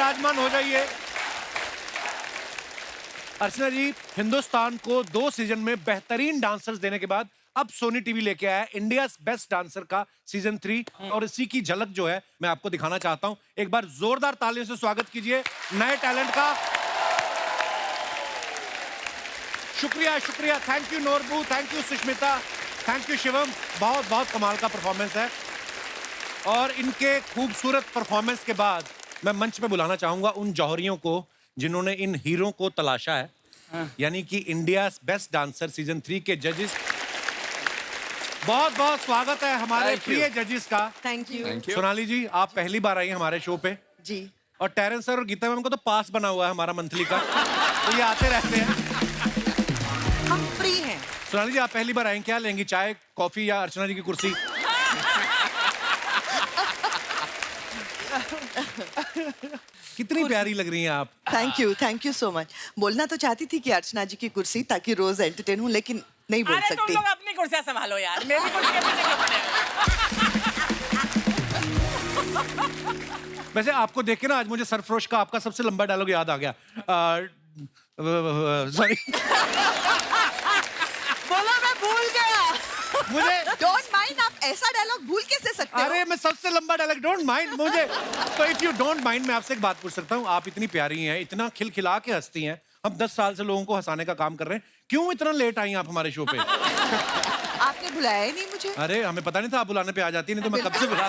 विराजमान हो जाइए। अर्चना जी, हिंदुस्तान को 2 सीजन में बेहतरीन डांसर्स देने के बाद अब सोनी टीवी लेके आया है इंडिया बेस्ट डांसर का सीजन 3 और इसी की झलक जो है मैं आपको दिखाना चाहता हूं। एक बार जोरदार तालियों से स्वागत कीजिए नए टैलेंट का। शुक्रिया शुक्रिया, thank you Norbu, thank you Sushmita, thank you Shivam. बहुत बहुत कमाल का परफॉर्मेंस है और इनके खूबसूरत परफॉर्मेंस के बाद मैं मंच पे बुलाना चाहूंगा उन जौहरियों को जिन्होंने इन हीरो को तलाशा है, यानी कि इंडिया बेस्ट डांसर सीजन 3 के जजेस। बहुत बहुत स्वागत है हमारे प्रिय जजेस का। Thank you. सोनाली जी, आप पहली बार आई हैं हमारे शो पे जी। और टेरेंस सर और गीता मैम को तो पास बना हुआ है हमारा मंथली का, तो ये आते रहते हैं। हम फ्री हैं। सोनाली जी, आप पहली बार आई, क्या लेंगी, चाय कॉफी या अर्चना जी की कुर्सी? कितनी प्यारी लग रही हैं आप। Thank you so much. बोलना तो चाहती थी कि अर्चना जी की कुर्सी, ताकि रोज एंटरटेन हूँ, लेकिन नहीं बोल सकती। तुम लोग अपनी कुर्सियां संभालो यार, मेरी कुर्सी के पीछे क्यों पड़े हो? वैसे आपको देख के ना आज मुझे सरफरोश का आपका सबसे लंबा डायलॉग याद आ गया। सॉरी, बोलो, मैं भूल गया। मुझे डोंट माइंड, आप ऐसा डायलॉग भूल कैसे सकते हो? अरे मैं सबसे लंबा डायलॉग, डोंट माइंड मुझे। तो इफ यू डोंट माइंड, मैं आपसे एक बात पूछ सकता हूँ? आप इतनी प्यारी हैं, इतना खिलखिला के हंसती हैं, हम 10 साल से लोगों को हंसाने का काम कर रहे हैं, क्यों इतना लेट आई आप हमारे शो पे? आपने बुलाया ही नहीं मुझे। अरे हमें पता नहीं था आप बुलाने पे आ जाती, नहीं तो मैं कब से बुला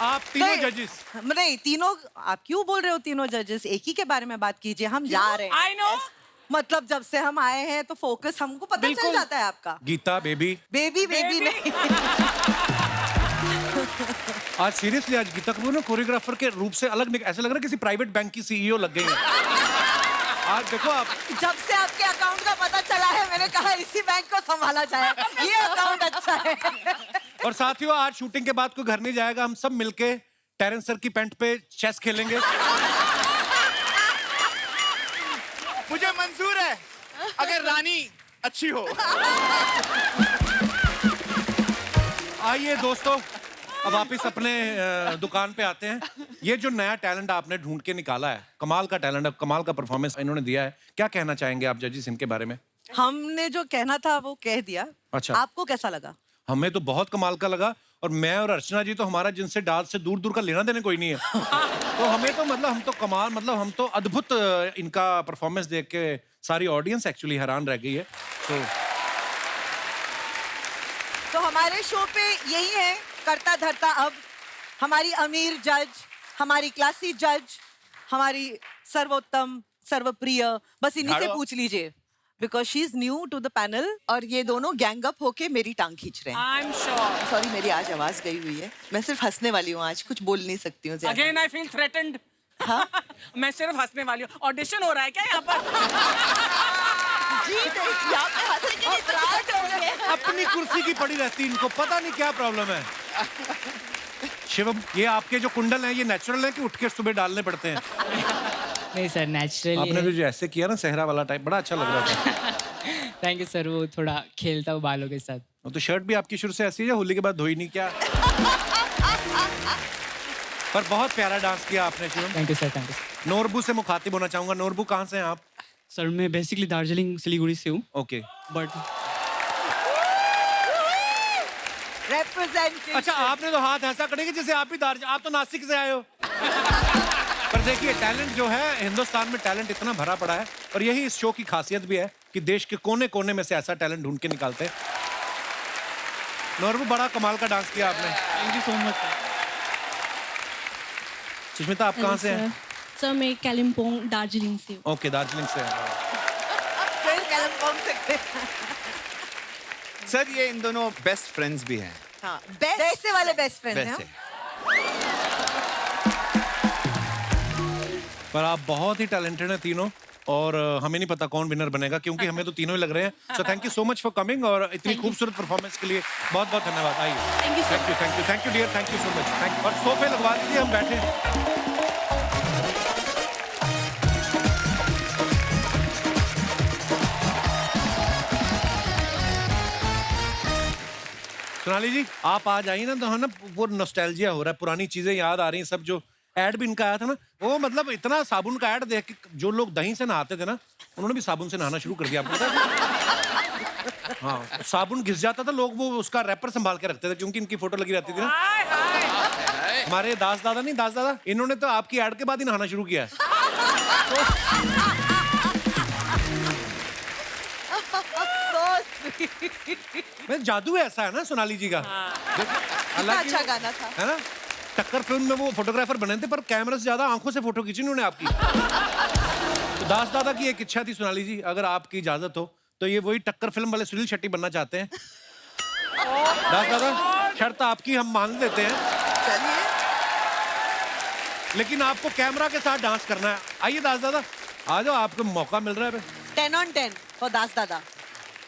आप तीनों जजेस। नहीं, तीनों। आप क्यों बोल रहे हो तीनों जजेस? एक ही के बारे में बात कीजिए, हम जा रहे हैं। I know। मतलब जब से हम आए हैं तो फोकस हमको पता चल जाता है आपका। गीता बेबी बेबी नहीं। आज सीरियसली, आज गीता कपूर ना कोरियोग्राफर के रूप से अलग ऐसे लग रहा है किसी प्राइवेट बैंक की सीईओ लग गई है। आज देखो आप, जब से आपके अकाउंट का पता चला है, मैंने कहा इसी बैंक को संभाला जाए, ये अकाउंट अच्छा है। और साथियों, आज शूटिंग के बाद कोई घर नहीं जाएगा, हम सब मिलके टेरेंस सर की पेंट पे चेस खेलेंगे। मुझे मंजूर है, अगर रानी अच्छी हो। आइए दोस्तों, अब वापिस अपने दुकान पे आते हैं। ये जो नया टैलेंट आपने ढूंढ के निकाला है, कमाल का टैलेंट, कमाल का परफॉर्मेंस इन्होंने दिया है, क्या कहना चाहेंगे आप जजेस इनके बारे में? हमने जो कहना था वो कह दिया। अच्छा, आपको कैसा लगा? हमें तो बहुत कमाल का लगा, और मैं और अर्चना जी तो हमारा जिनसे डांस से दूर दूर का लेना देने कोई नहीं है। तो हमें तो मतलब हम तो कमाल, मतलब हम तो अद्भुत इनका परफॉर्मेंस देख के सारी ऑडियंस एक्चुअली हैरान रह गई है। तो हमारे शो पे यही है, करता धरता अब। हमारी अमीर जज, हमारी क्लासी जज, हमारी सर्वोत्तम सर्वप्रिय, बस इन्हीं से पूछ लीजिए, because she is new to the panel और ये दोनों गैंग अप होके मेरी टांग खींच रहे हैं। I'm sure। सॉरी, मेरी आज आवाज गई हुई है, मैं सिर्फ हंसने वाली हूँ, आज कुछ बोल नहीं सकती हूँ ज्यादा। Again I feel threatened। हाँ? मैं सिर्फ हंसने वाली हूँ। ऑडिशन हो रहा है क्या यहाँ पर? जी नहीं, यहाँ पे हंसने के लिए तैयार हो गए। अपनी कुर्सी की पड़ी रहती, इनको पता नहीं क्या प्रॉब्लम है। शिवम, ये आपके जो कुंडल हैं, ये नेचुरल है कि उठ के सुबह डालने पड़ते हैं? नहीं सर, नेचुरली। आपने जो ऐसे किया ना सहरा वाला टाइप, बड़ा अच्छा लग रहा था। थैंक यू सर, वो थोड़ा खेलता हूँ बालों के साथ। तो शर्ट भी आपकी शुरू से ऐसी है या होली के बाद धोई नहीं क्या? पर बहुत प्यारा डांस किया आपने Shivam. Thank you sir, thank you. Norbu से मुखातिब होना चाहूंगा। नोरबू, कहाँ से हैं आप? सर मैं बेसिकली दार्जिलिंग सिलीगुड़ी से हूँ। ओके, बट अच्छा, आपने तो हाथ ऐसा करेंगे जैसे आप भी आप तो नासिक से आए हो। पर देखिए, टैलेंट जो है हिंदुस्तान में, टैलेंट इतना भरा पड़ा है, और यही इस शो की खासियत भी है कि देश के कोने कोने में से ऐसा टैलेंट ढूंढ के निकालते हैं। नोरबू, बड़ा कमाल का डांस किया आपने। Thank you so much. Sushmita, आप कहाँ से हैं? सर मैं कालिम्पोंग दार्जिलिंग से हूँ। ओके, दार्जिलिंग से हैं। सर, ये इन दोनों बेस्ट फ्रेंड्स भी हैं। हाँ, वैसे वाले बेस्ट फ्रेंड हैं। वैसे पर आप बहुत ही टैलेंटेड हैं तीनों, और हमें नहीं पता कौन विनर बनेगा, क्योंकि हमें तो तीनों ही लग रहे हैं। So thank you so much for coming, और इतनी खूबसूरत परफॉर्मेंस के लिए बहुत बहुत धन्यवाद। आइए, thank you thank you dear, thank you so much. Thank you. और सोफे लगवा दीजिए, हम बैठे। सोनाली जी, आप आ जाइए ना, तो है ना वो नॉस्टैल्जिया हो रहा है, पुरानी चीजें याद आ रही हैं, सब जो ऐड भी इनका आया था ना, वो मतलब इतना साबुन का ऐड देख के जो लोग दही से नहाते थे ना, उन्होंने भी साबुन से नहाना शुरू कर दिया, आपको पता है? हाँ, साबुन घिस जाता था, लोग वो उसका रैपर संभाल के रखते थे क्योंकि इनकी फोटो लगी रहती थी ना। हाय हाय हमारे दास दादा नहीं, दास दादा, इन्होंने तो आपकी ऐड के बाद ही नहाना शुरू किया है। मैं जादू ऐसा है ना सोनाली जी का। हालांकि अच्छा गाना था। है ना, टक्कर फिल्म में वो फोटोग्राफर बने थे पर कैमरे से ज्यादा आंखों से फोटो खींची उन्होंने आपकी। तो दास दादा की एक इच्छा थी सोनाली जी, अगर आपकी इजाजत हो तो ये वही टक्कर फिल्म वाले सुनील शेट्टी बनना चाहते हैं। दास दादा, शर्त आपकी हम मान लेते हैं, लेकिन आपको कैमरा के साथ डांस करना है। आइए दास दादा, आ जाओ, आपको मौका मिल रहा है। 10 on 10 for दास दादा।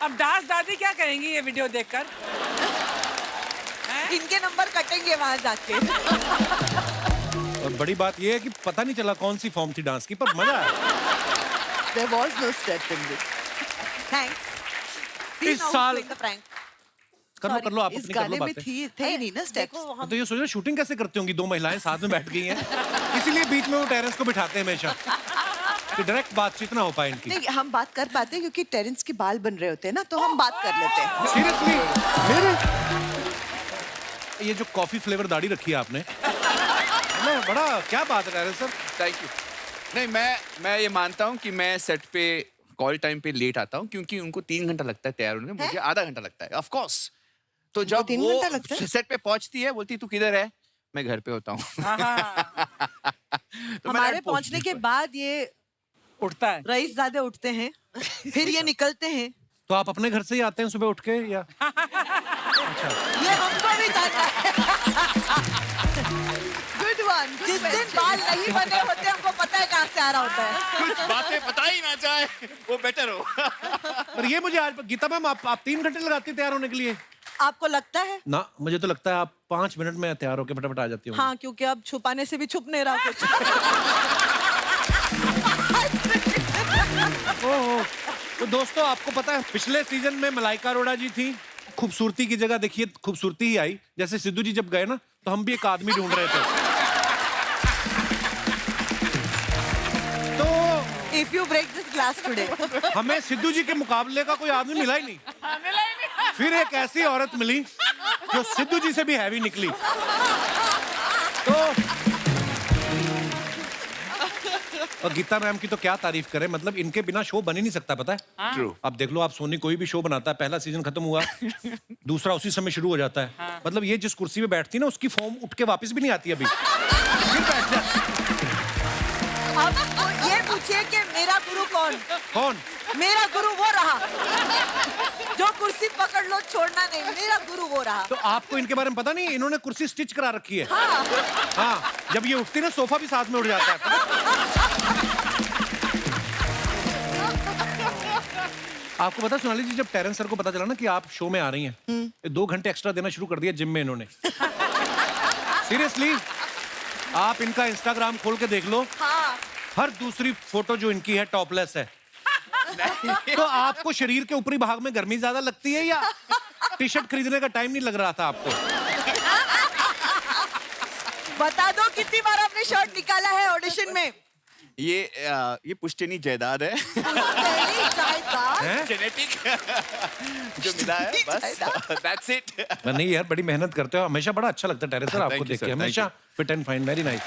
अब दास दादी क्या कहेंगी ये वीडियो देखकर? इनके नंबर कटेंगे वहां जाके। और बड़ी बात ये है कि पता नहीं चला कौन सी फॉर्म थी डांस की, पर मजा आया। There was no step in this. Thanks. इस साल प्रैंक कर लो कर लो, आप इस अपनी कर लो गाने में बातें। थे ही नहीं ना स्टेप्स। तो ये सोचो शूटिंग कैसे करती होंगी, दो महिलाएं साथ में बैठ गई हैं, इसीलिए बीच में वो टेरेंस को बिठाते हैं हमेशा कि डायरेक्ट बातचीत ना हो पाए इनकी। नहीं, हम बात कर पाते हैं क्योंकि टेरेंस के बाल बन रहे होते हैं ना, तो हम बात कर लेते हैं। सीरियसली मेरे ये जो कॉफी फ्लेवर दाढ़ी रखी है आपने, ना बड़ा क्या बात है टेरेंस सर। Thank you. नहीं, मैं ये मानता हूँ कि मैं सेट पे कॉल टाइम पे लेट आता हूँ क्योंकि उनको 3 घंटा लगता है तैयार होने में, मुझे आधा घंटा लगता है। Of course. तो जब 3 वो घंटा लगता है? सेट पे पहुंचती है, बोलती तू किधर है, मैं घर पे होता हूँ। तो मैं हमारे पहुंच- पहुंचने के बाद ये उठता है। रईस ज़ादे उठते हैं, फिर ये निकलते हैं। तो आप अपने घर से ही आते हैं सुबह उठ के या? ये हमको भी जानना है। Good one. जिस दिन बाल नहीं बने होते हमको पता है कहाँ से आ रहा होता है। कुछ बातें पता ही ना जाए वो बेटर हो। पर ये मुझे आज गीता मैम, आप 3 घंटे लगाती है तैयार होने के लिए? आपको लगता है? ना, मुझे तो लगता है आप 5 मिनट में तैयार होके फटाफट आ जाती हो। हाँ, क्योंकि अब छुपाने से भी छुप नहीं रहा कुछ। ओहो। तो दोस्तों, आपको पता है पिछले सीजन में मलाइका अरोड़ा जी थी, खूबसूरती की जगह देखिए खूबसूरती ही आई। जैसे सिद्धू जी जब गए ना, तो हम भी एक आदमी ढूंढ रहे थे। तो If you break this glass today, हमें सिद्धू जी के मुकाबले का कोई आदमी मिला ही नहीं। फिर एक ऐसी औरत मिली जो सिद्धू जी से भी हैवी निकली। तो और गीता मैम की तो क्या तारीफ करें, मतलब इनके बिना शो बन ही नहीं सकता, पता है। True. अब देख लो, आप सोनी कोई भी शो बनाता है, पहला सीजन खत्म हुआ, दूसरा उसी समय शुरू हो जाता है। मतलब ये जिस कुर्सी पे बैठती है ना, उसकी फॉर्म उठ के वापस भी नहीं आती अभी, फिर बैठ जाती। अब तो ये पूछिए कि मेरा गुरु कौन? कौन? मेरा गुरु वो रहा जो कुर्सी पकड़ लो छोड़ना नहीं, मेरा गुरु वो रहा। तो आपको इनके बारे में पता नहीं, इन्होंने कुर्सी स्टिच करा रखी है। हाँ, जब ये उठती है ना, सोफा भी साथ में उठ जाता है। आपको पता सोनाली जी, जब टेरेंस सर को पता चला ना कि आप शो में आ रही हैं, 2 घंटे एक्स्ट्रा देना शुरू कर दिया जिम में इन्होंने। सीरियसली, आप इनका इंस्टाग्राम खोल के देख लो, हर दूसरी फोटो जो इनकी है टॉपलेस है। तो आपको शरीर के ऊपरी भाग में गर्मी ज्यादा लगती है या टी शर्ट खरीदने का टाइम नहीं लग रहा था आपको? बता दो कितनी बार आपने शर्ट निकाला है ऑडिशन में? ये पुश्तैनी जायदाद है, हैं? जेनेटिक जो मिला है, बस दैट्स इट। नहीं यार, बड़ी मेहनत करते हो, हमेशा बड़ा अच्छा लगता है टेरेस सर आपको Thank you, देख के, sir. Thank हमेशा fit and fine, very nice.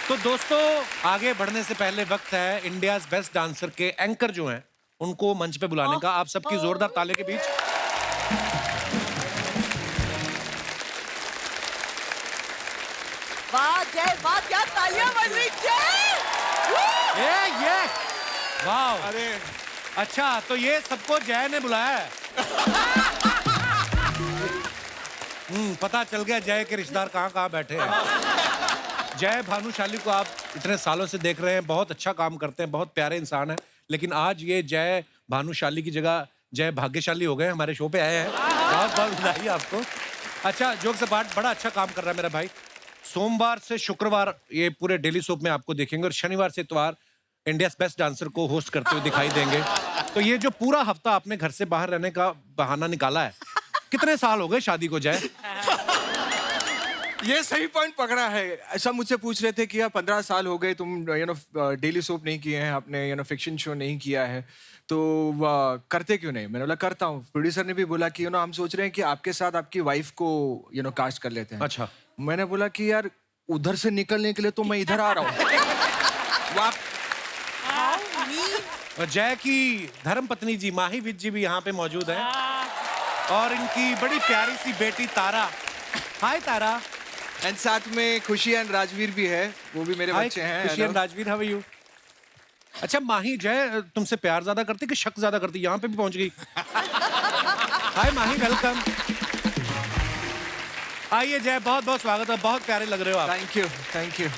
तो दोस्तों, आगे बढ़ने से पहले वक्त है इंडियाज बेस्ट डांसर के एंकर जो हैं उनको मंच पे बुलाने का। आप सबकी जोरदार ताली के बीच वाह जय, वाह क्या तालियां बज रही ये वाह। अरे अच्छा, तो ये सबको जय ने बुलाया है। पता चल गया जय के रिश्तेदार कहाँ कहाँ बैठे हैं। जय भानुशाली को आप इतने सालों से देख रहे हैं, बहुत अच्छा काम करते हैं, बहुत प्यारे इंसान है, लेकिन आज ये जय भानुशाली की जगह जय भाग्यशाली हो गए, हमारे शो पे आए हैं। बहुत बहुत बधाई आपको। अच्छा, जोक से बात, बड़ा अच्छा काम कर रहा है मेरा भाई। सोमवार से शुक्रवार ये पूरे डेली सोप में आपको देखेंगे और शनिवार से इतवार इंडियाज बेस्ट डांसर को होस्ट करते हुए दिखाई देंगे। तो ये जो पूरा हफ्ता आपने घर से बाहर रहने का बहाना निकाला है, कितने साल हो गए शादी को जय? ये सही पॉइंट पकड़ा है। सब मुझसे पूछ रहे थे कि यार 15 साल हो गए तुम डेली सोप नहीं किए हैं, आपने फिक्शन शो नहीं किया है, तो करते क्यों नहीं? मैंने बोला करता हूँ। प्रोड्यूसर ने भी बोला कि हम सोच रहे हैं कि आपके साथ आपकी वाइफ को कास्ट कर लेते हैं। अच्छा। मैंने बोला कि यार उधर से निकलने के लिए तो मैं इधर आ रहा हूँ। जय की धर्म पत्नी जी माही विज जी भी यहाँ पे मौजूद हैं और इनकी बड़ी प्यारी सी बेटी तारा। हाय तारा। एंड साथ में खुशी एंड राजवीर भी है, वो भी मेरे बच्चे हैं। Khushi and Rajveer, how are you? अच्छा माही, जय तुमसे प्यार ज्यादा करती कि शक ज्यादा करती? यहाँ पे भी पहुंच गई। हाय माही, वेलकम। आइए जय, बहुत बहुत स्वागत है, बहुत प्यारे लग रहे हो आप। Thank you, thank you.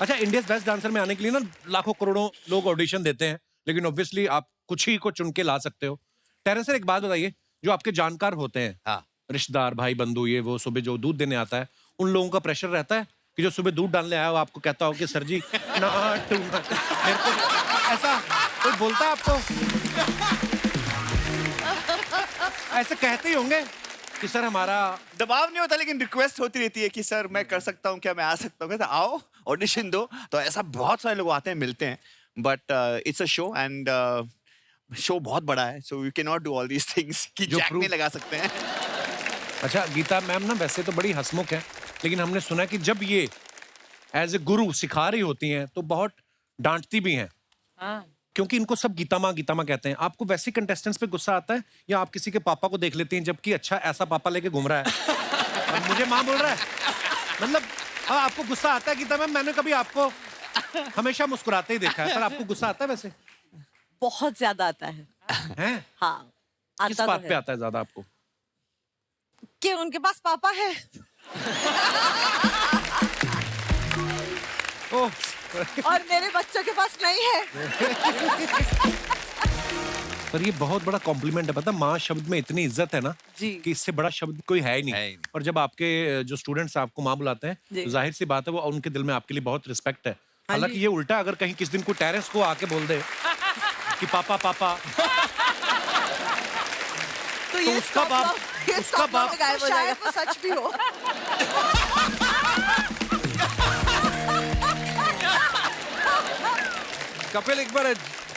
अच्छा, इंडियाज बेस्ट डांसर में आने के लिए ना लाखों करोड़ों लोग ऑडिशन देते हैं, लेकिन ऑब्वियसली आप कुछ ही को चुन के ला सकते हो। टेरेंस सर, एक बात बताइए, जो आपके जानकार होते हैं, हाँ। रिश्तेदार, भाई बंधु, ये वो सुबह जो दूध देने आता है, उन लोगों का प्रेशर रहता है कि जो सुबह दूध डालने आया हो आपको कहता हो कि सर जी मेरे को ऐसा कोई बोलता है आपको? ऐसे कहते ही होंगे कि सर हमारा दबाव नहीं होता, लेकिन रिक्वेस्ट होती रहती है कि सर मैं कर सकता हूँ क्या, मैं आ सकता हूँ क्या? तो आओ, ऑडिशन दो। तो ऐसा बहुत सारे लोग आते हैं, मिलते हैं, but it's a show and show बहुत बड़ा है, so you can not do all these things कि जैक नहीं लगा सकते हैं। अच्छा, गीता मैम ना वैसे तो बड़ी हंसमुख है, लेकिन हमने सुना कि जब ये एज ए गुरु सिखा रही होती हैं तो बहुत डांटती भी हैं, क्योंकि इनको सब गीता माँ कहते हैं। आपको वैसे कंटेस्टेंट्स पे गुस्सा आता है या आप किसी के पापा को देख लेती हैं जबकि अच्छा ऐसा पापा लेके घूम रहा है और मुझे माँ बोल रहा है? मतलब हाँ, आपको गुस्सा आता है गीता मैम? मैंने कभी आपको हमेशा मुस्कुराते ही देखा है, पर आपको गुस्सा आता है वैसे? बहुत ज्यादा आता है। हैं? हाँ, किस आता बात तो पे है आता है ज्यादा आपको? कि उनके पास पापा है। ओह, और मेरे बच्चों के पास नहीं है। पर ये बहुत बड़ा कॉम्प्लीमेंट है, पता, माँ शब्द में इतनी इज्जत है ना जी। कि इससे बड़ा शब्द कोई है ही नहीं। है ही नहीं। और जब आपके जो स्टूडेंट्स आपको माँ बुलाते हैं जी। तो जाहिर सी बात है वो उनके दिल में आपके लिए बहुत रिस्पेक्ट है। हालांकि ये उल्टा, अगर कहीं किस दिन को टेरेंस को आके बोल दे कि पापा पापा, तो ये उसका बाप गायब हो जाएगा। शायद वो सच भी हो। कपिल एक बार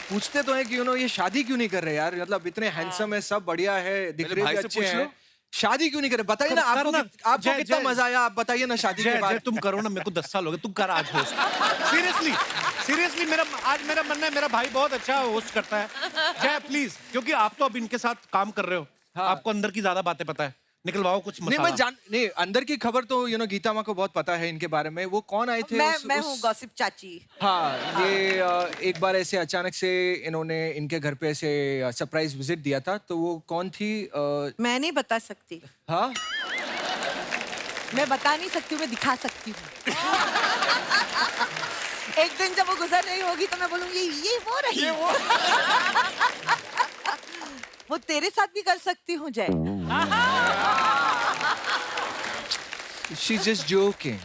पूछते तो हैं कि ये शादी क्यों नहीं कर रहे यार? मतलब इतने हैंडसम है, सब बढ़िया है, दिख रहे भी अच्छे हैं, शादी क्यों नहीं कर रहे? बताइए ना, आपको कितना मजा आया? आप बताइए ना शादी के बाद। तुम करो ना, मेरे को 10 साल हो गए, तुम कर आज होस्ट। सीरियसली आज मेरा मन है, मेरा भाई बहुत अच्छा होस्ट करता है। जय प्लीज, क्योंकि आप तो अब इनके साथ काम कर रहे हो, आपको अंदर की ज्यादा बातें पता है, निकलवाओ कुछ मसाला। नहीं, अंदर की खबर तो गीता माँ को बहुत पता है इनके बारे में। वो कौन आए थे? मैं हूँ गॉसिप चाची। हाँ, ये एक बार ऐसे अचानक से इन्होंने इनके घर पे ऐसे सरप्राइज विजिट दिया था, तो वो कौन थी? मैं नहीं बता सकती। हाँ, मैं बता नहीं सकती हूँ, मैं दिखा सकती हूँ। एक दिन जब वो गुजर रही होगी तो मैं बोलूंगी ये वो रही। वो तेरे साथ भी कर सकती हूँ जय। she's just joking.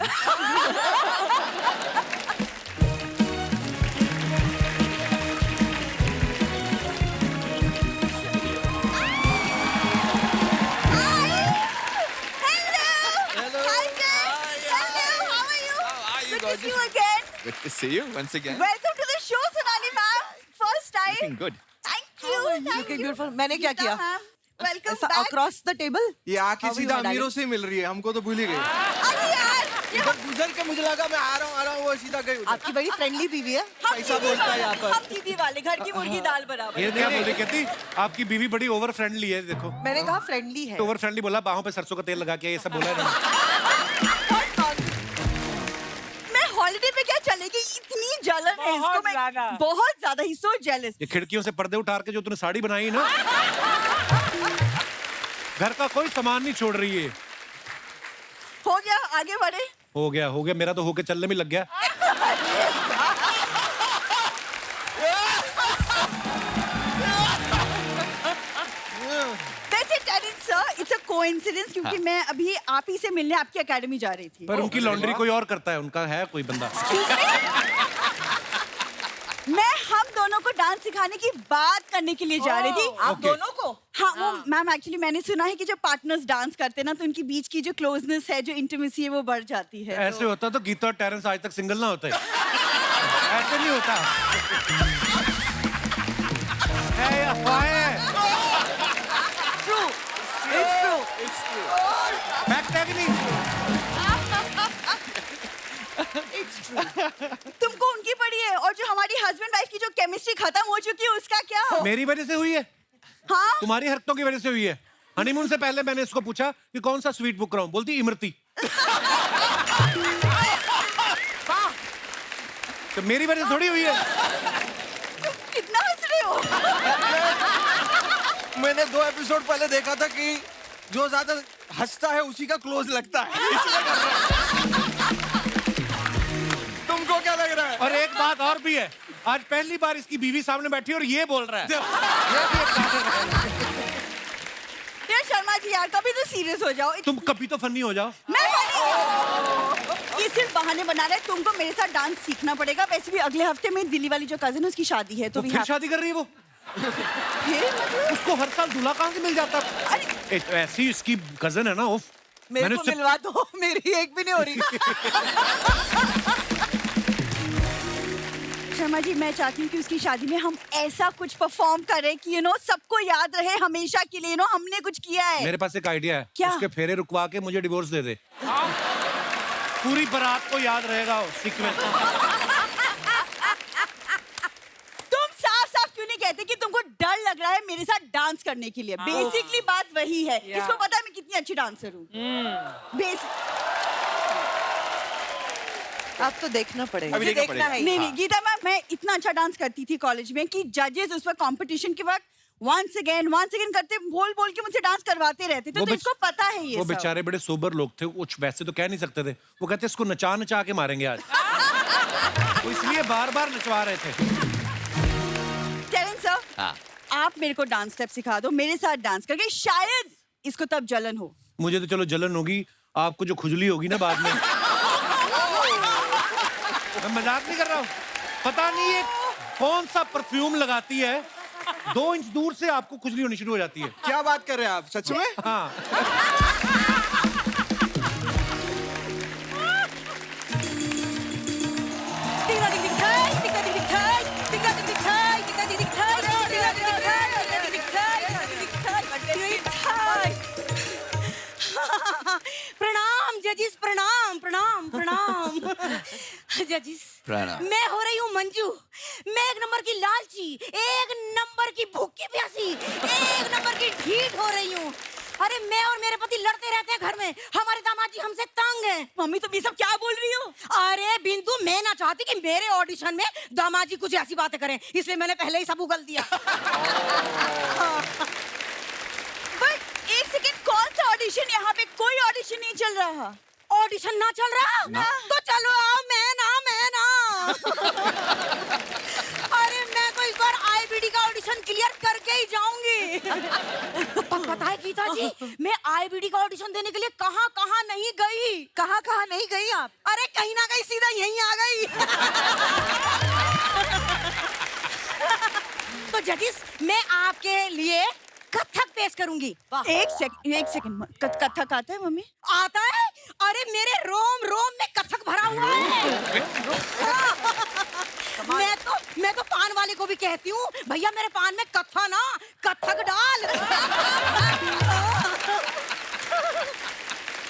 Good to see you once again. Welcome to the show, Sonali ma'am. First time. Looking good. Thank you. Looking beautiful. मैंने क्या किया? वेलकम ऐसा across the table? ये आके सीधा अमीरों से मिल रही है, हमको तो भूल ही गई। अरे यार, इधर गुजर के मुझे लगा मैं आ रहा हूँ, वो सीधा गई उधर। आपकी बड़ी फ्रेंडली बीवी है। पैसा बोलता है यहाँ पर। हम दीदी वाले घर की मुर्गी दाल बराबर। ये क्या बोल रही कहती? आपकी बीवी बड़ी ओवर फ्रेंडली है, देखो। मैंने कहा फ्रेंडली है। ओवर फ्रेंडली बोला, बाहों पे सरसों का तेल लगा के, ये सब बोला है। मैं हॉलिडे पे क्या चलेगी? इतनी जलन है इसको, मैं बहुत ज्यादा ही सो जेलस। ये खिड़कियों से पर्दे उतार के जो तूने साड़ी बनाई ना, घर का कोई सामान नहीं छोड़ रही है। हो गया, आगे बढ़े। हो गया, मेरा तो होके चलने में लग गया। वैसे Terence sir, it's a coincidence क्योंकि मैं अभी आप ही से मिलने आपकी एकेडमी जा रही थी। पर उनकी लॉन्ड्री कोई और करता है, उनका है कोई बंदा। मैं हम दोनों को उनको डांस सिखाने की बात करने के लिए जा रही थी। आप दोनों को? हाँ वो मैम एक्चुअली मैंने सुना है कि जब पार्टनर्स डांस करते हैं ना तो उनके बीच की जो क्लोजनेस है, जो इंटीमेसी है वो बढ़ जाती है। ऐसे होता तो गीता और टेरेंस आज तक सिंगल ना होते। ऐसे नहीं होता है, ये अफवाहें हैं। True. It's true. फैक्ट है कि नहीं? तुमको उनकी पड़ी है, और जो हमारी हस्बैंड वाइफ की जो केमिस्ट्री खत्म हो चुकी है उसका क्या? मेरी वजह से हुई है, हाँ तुम्हारी हरकतों की वजह से हुई है। हनीमून से पहले मैंने इसको पूछा कि कौन सा स्वीट बुक कराऊं, बोलती इमरती। तो मेरी वजह से थोड़ी हुई है। कितना हंस रहे हो? मैंने 2 एपिसोड पहले देखा था कि जो ज्यादा हंसता है उसी का क्लोज लगता है, इसलिए कर रहा है। तुमको क्या लग रहा है? और एक बात और भी है, आज पहली बार इसकी बीवी सामने बैठी और ये बोल रहा है। ये भी एक कारण है। यार शर्मा जी यार, कभी तो सीरियस हो जाओ। तुम कभी तो फनी हो जाओ। मैं ये सिर्फ बहाने बना रहा है। तुमको मेरे साथ डांस सीखना पड़ेगा। वैसे भी अगले हफ्ते में दिल्ली वाली जो कजिन है उसकी शादी है, तो वो फिर शादी कर रही है वो? फिर मतलब उसको हर साल दूल्हा कहाँ से मिल जाता? अरे ऐसी इसकी कजन है ना, उफ। मेरे को मिलवा दो, मेरी एक भी नहीं हो रही। शर्मा जी मैं चाहती हूँ कि उसकी शादी में हम ऐसा कुछ परफॉर्म करें कि यू नो सबको याद रहे हमेशा के लिए, हमने कुछ किया है। मेरे पास एक आइडिया है। क्या? उसके फेरे रुकवा के मुझे डिवोर्स दे दे। पूरी बारात को याद रहेगा वो सीक्वेंस। तुम साफ साफ क्यों नहीं कहते कि तुमको डर लग रहा है मेरे साथ डांस करने के लिए? बेसिकली बात वही है। इसको पता है मैं कितनी अच्छी डांसर हूँ। अब तो देखना पड़ेगा। अभी देखना पड़ेगा। है। नहीं गीता मैम, मैं इतना अच्छा डांस करती थी कॉलेज में कि जजेस उस वक्त कंपटीशन के वक्त once again करते बोल के मुझसे डांस करवाते रहते थे। तो इसको पता है ये वो सब। बेचारे बड़े सोबर लोग थे, कुछ वैसे तो कह नहीं सकते थे। वो कहते इसको नचा नचा के मारेंगे आज। वो इसलिए बार बार नचवा रहे थे। टेरेंस सर, आप मेरे को डांस स्टेप सिखा दो, मेरे साथ डांस करके शायद इसको तब जलन हो। मुझे तो चलो जलन होगी, आपको जो खुजली होगी ना बाद में। मैं मजाक नहीं कर रहा हूँ। पता नहीं ये कौन सा परफ्यूम लगाती है, 2 इंच दूर से आपको खुजली होनी शुरू हो जाती है। क्या बात कर रहे हैं आप, सच में? हाँ। प्रणाम जजिस, प्रणाम प्रणाम प्रणाम। जजिस प्रणाम। मैं हो रही हूँ मंजू। मैं 1 नंबर की लालची, 1 नंबर की भूखी प्यासी, 1 नंबर की ढीठ हो रही हूँ। अरे मैं और मेरे पति लड़ते रहते हैं घर में। हमारे दामाद जी हमसे तंग हैं। मम्मी तुम ये सब क्या बोल रही हो? अरे बिंदु, मैं ना चाहती कि मेरे ऑडिशन में दामाद जी कुछ ऐसी बातें करें, इसलिए मैंने पहले ही सब उगल दिया। बट एक सेकंड, कौन सा ऑडिशन? यहाँ पे कोई ऑडिशन नहीं चल रहा। ऑडिशन ना चल रहा? तो चलो आओ, मैं ना अरे मैं तो इस बार आईबीडी का ऑडिशन क्लियर करके ही जाऊंगी। पता है गीता जी, मैं आईबीडी का ऑडिशन देने के लिए कहाँ नहीं गई। कहाँ नहीं गई आप? अरे कहीं ना कहीं सीधा यहीं आ गई। तो जजिस, मैं आपके लिए कथक पेश करूंगी। एक सेकंड, कथक आता है मम्मी? आता है? अरे मेरे रोम रोम में कथक भरा हुआ है। मैं तो पान वाले को भी कहती हूँ, भैया मेरे पान में कथा ना कथक डाल।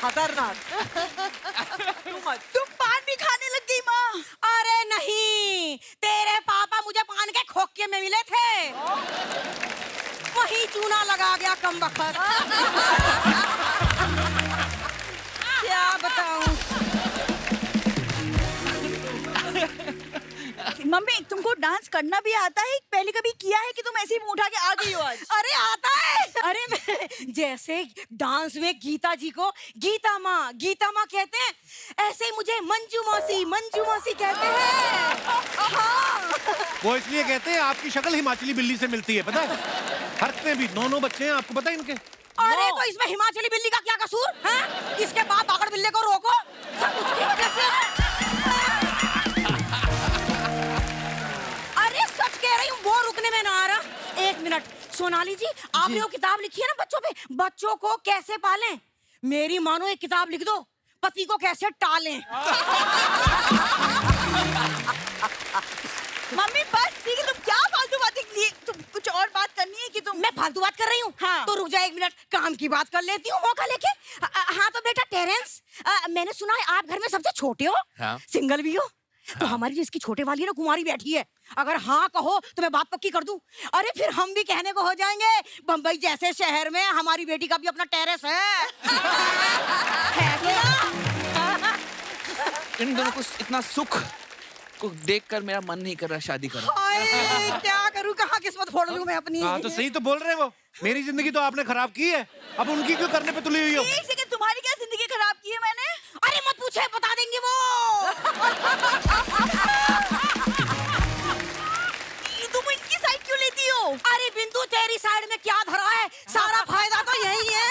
खतरनाक। तुम पान भी खाने लग गई माँ? अरे नहीं, तेरे पापा मुझे पान के खोखे में मिले थे, वही चूना लगा गया कमबख्त। क्या बताऊं? मम्मी तुमको डांस करना भी आता है? पहले कभी किया है कि तुम ऐसे ही मुंह उठा के आ गई हो आज? अरे आता है। अरे मैं जैसे डांस में गीता जी को गीता माँ कहते हैं, ऐसे ही मुझे मंजू मौसी कहते हैं। हाँ। वो इसलिए कहते हैं आपकी शक्ल हिमाचली बिल्ली से मिलती है, पता है? हरकतें भी 9 बच्चे हैं, आपको पता है इनके? अरे तो इसमें हिमाचली बिल्ली का क्या कसूर है? इसके बाप बागड़ बिल्ले को रोको, सब उसकी वजह से। अरे सच कह रही हूँ, वो सोनाली जी, आपने वो किताब लिखी है ना बच्चों पे, बच्चों को कैसे पालें, मेरी मानो एक किताब लिख दो, पति को कैसे टालें। मम्मी बस ठीक है, तुम क्या फालतू बातें के लिए, तुम कुछ और बात करनी है कि तुम? मैं फालतू बात कर रही हूँ। हाँ। तो रुक जा 1 मिनट, काम की बात कर लेती हूँ मौका लेके। हाँ तो बेटा टेरेंस, मैंने सुना है आप घर में सबसे छोटे हो, हाँ। सिंगल भी हो। तो हमारी जो इसकी छोटे वाली है ना, कुमारी बैठी है, अगर हाँ कहो तो मैं बात पक्की कर दूं। अरे फिर हम भी कहने को हो जाएंगे, बम्बई जैसे शहर में हमारी बेटी का भी अपना टेरेस है। है कि ना? इन दोनों को इतना सुख को देखकर मेरा मन नहीं कर रहा शादी करना। हाय, क्या करूं, कहाँ किस्मत फोड़ लूं मैं अपनी। हाँ तो सही तो बोल रहे हैं वो, मेरी जिंदगी तो आपने खराब की है, अब उनकी क्यों करने पे तुली हुई हो? एक सेकंड, तुम्हारी क्या जिंदगी खराब की है मैंने? अरे मत पूछे, बता देंगे वो। तुम इसकी साइड क्यों लेती हो? अरे बिंदु, तेरी साइड में क्या धरा है, सारा फायदा तो यही है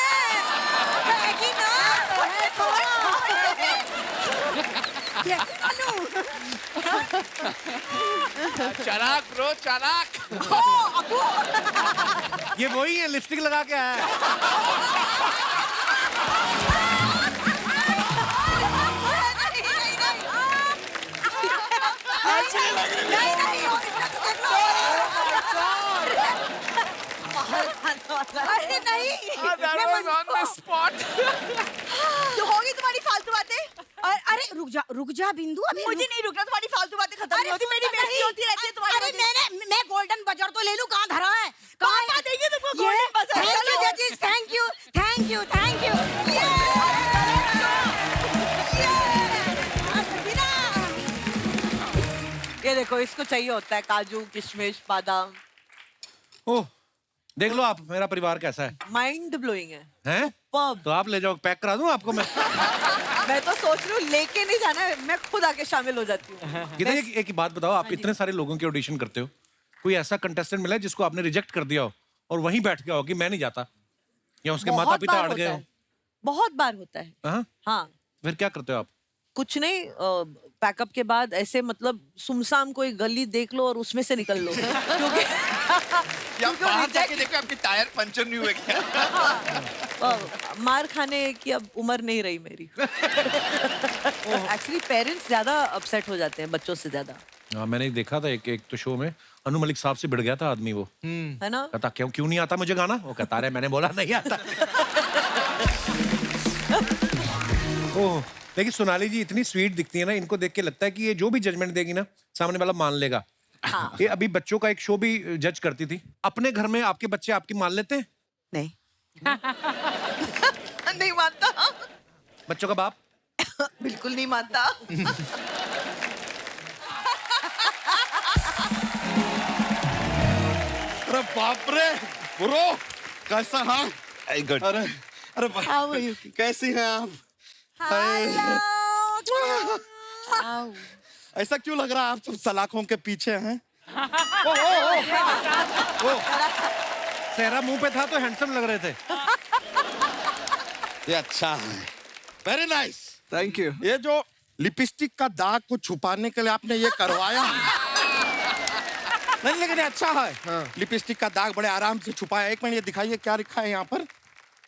कि ना? है तो। कैसे मालूम? चालाक ब्रो, चालाक। ये वही है, लिपस्टिक लगा के आया है। अरे नहीं, तो होगी तुम्हारी फालतू बातें। अरे रुक जा बिंदु, अभी मुझे नहीं रुकना, तुम्हारी फालतू बातें खत्म नहीं होती, मेरी बेइज्जती होती रहती है तुम्हारी अरे वजह से। मैं गोल्डन बजर तो ले लूं, कहाँ धरा है? पापा देंगे तुमको golden buzzer, थैंक यू चलो। जजेस, thank you, thank you, thank you. ये देखो, इसको चाहिए होता है काजू किशमिश बादाम। ओह, देख लो आप मेरा परिवार कैसा है। माइंड ब्लोइंग है। हैं? पब, तो आप ले जाओ, पैक करा दूं आपको मैं। मैं तो सोच रही हूँ लेके नहीं जाना है, मैं खुद आके शामिल हो जाती हूँ। गीता, एक बात बताओ, आप इतने सारे लोगों के ऑडिशन करते हो, कोई ऐसा कंटेस्टेंट मिला है जिसको आपने रिजेक्ट कर दिया हो और वहीं बैठ गया हो कि मैं नहीं जाता, या उसके बहुत माता पिता बार अड़ गए होता हो? है, बहुत बार होता है। हाँ? हाँ, फिर क्या करते हो आप? कुछ नहीं, पैकअप के बाद ऐसे मतलब सुमसाम कोई गली देख लो और उसमें से निकल लो, क्योंकि या बाहर जाके देखो आपके टायर पंचर नहीं हुए क्या? मार खाने की अब उम्र नहीं रही मेरी। एक्चुअली पेरेंट्स ज्यादा अपसेट हो जाते हैं बच्चों से ज्यादा, हाँ, मैंने देखा था एक तो शो में, अनु मलिक साहब से भिड़ गया था आदमी वो। है ना? कहता क्यों नहीं आता मुझे गाना? वो कहता रहे मैंने बोला नहीं आता। ओह, लेकिन सोनाली जी इतनी स्वीट दिखती है ना, इनको देख के लगता है कि ये जो भी जजमेंट देगी ना, सामने वाला मान लेगा। हाँ। ये अभी बच्चों का एक शो भी जज करती थी, अपने घर में आपके बच्चे आपकी मान लेते हैं? नहीं। नहीं मानता, बच्चों का बाप? बिल्कुल नहीं मानता। अरे बाप रे ब्रो, कैसा? हाँ गुड। अरे अरे कैसी हैं आप? ऐसा क्यों लग रहा है आप सब सलाखों के पीछे हैं? सेहरा मुंह पे था तो हैंडसम लग रहे थे। ये अच्छा है, वेरी नाइस, थैंक यू। ये जो लिपस्टिक का दाग को छुपाने के लिए आपने ये करवाया नहीं, लेकिन ये अच्छा है। लिपस्टिक का दाग बड़े आराम से छुपाया। एक मिनट, ये दिखाइए क्या लिखा है यहाँ पर।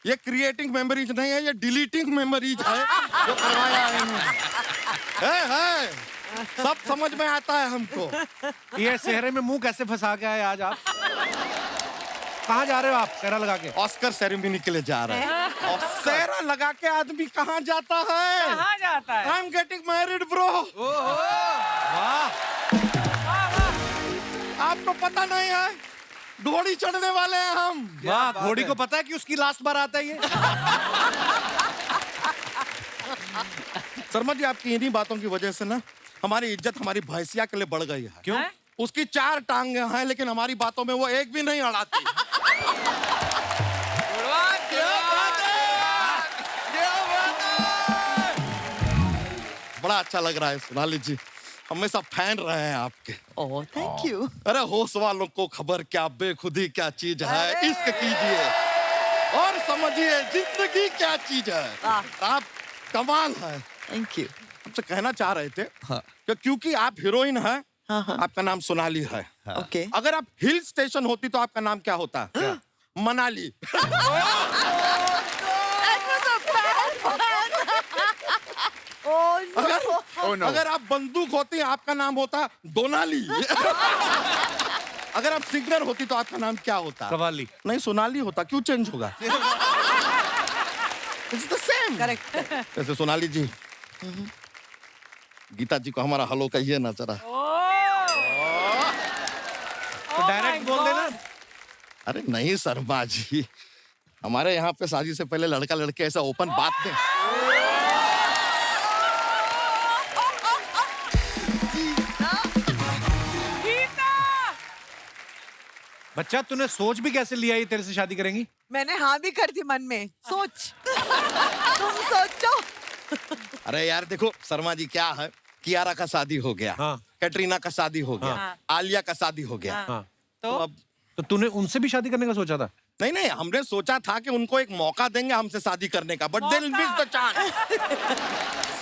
ये क्रिएटिंग मेमोरीज नहीं है, ये डिलीटिंग मेमोरीज है जो करवाया है इन्होंने। है सब समझ में आता है हमको। ये सेहरे में मुंह कैसे फंसा के आए आज आप? कहाँ जा रहे हो आप सेहरा लगा के? ऑस्कर सेरेमनी के लिए जा रहे हैं। और सेहरा लगा के आदमी कहाँ जाता है? कहाँ जाता है? I am getting married bro. वाह, आपको पता नहीं है, घोड़ी चढ़ने वाले हैं हम। वाह, घोड़ी को पता है कि उसकी लास्ट बार आता है ये? शर्मा जी, आपकी इन्हीं बातों की वजह से ना हमारी इज्जत हमारी भैंसिया के लिए बढ़ गई है। क्यों? उसकी 4 टांगे हैं, लेकिन हमारी बातों में वो एक भी नहीं अड़ाती। बड़ा अच्छा लग रहा है सोनाली जी, हमेशा फैन रहे हैं आपके। ओह, थैंक यू। अरे होश वालों को खबर क्या बेखुदी क्या चीज है, इश्क कीजिए और समझिए जिंदगी क्या चीज है। आप कमाल है। Thank you. आपसे कहना चाह रहे थे कि क्योंकि आप हीरोइन हैं, आपका नाम सोनाली है। ओके। अगर आप हिल स्टेशन होती तो आपका नाम क्या होता? मनाली। अगर आप बंदूक होती आपका नाम होता दोनाली। अगर आप सिंगर होती तो आपका नाम क्या होता? कवाली। नहीं, सोनाली होता। क्यों चेंज होगा? It's the same. करेक्ट। वैसे सोनाली जी, गीता जी को हमारा हलो कहिए ना जरा। तो डायरेक्ट बोल देना। अरे नहीं शर्मा जी, हमारे यहाँ पे शादी से पहले लड़का लड़के ऐसा ओपन बात नहीं। बच्चा तूने सोच भी कैसे लिया ये तेरे से शादी करेंगी? मैंने हाँ भी कर दी मन में। सोच। तुम सोचो। अरे यार देखो शर्मा जी, क्या है, कियारा का शादी हो गया, हाँ। कैटरीना का शादी हो गया, हाँ। आलिया का शादी हो गया। हाँ। तो अब तो तूने उनसे भी शादी करने का सोचा था? नहीं नहीं, हमने सोचा था कि उनको एक मौका देंगे हमसे शादी करने का, but they miss the chance.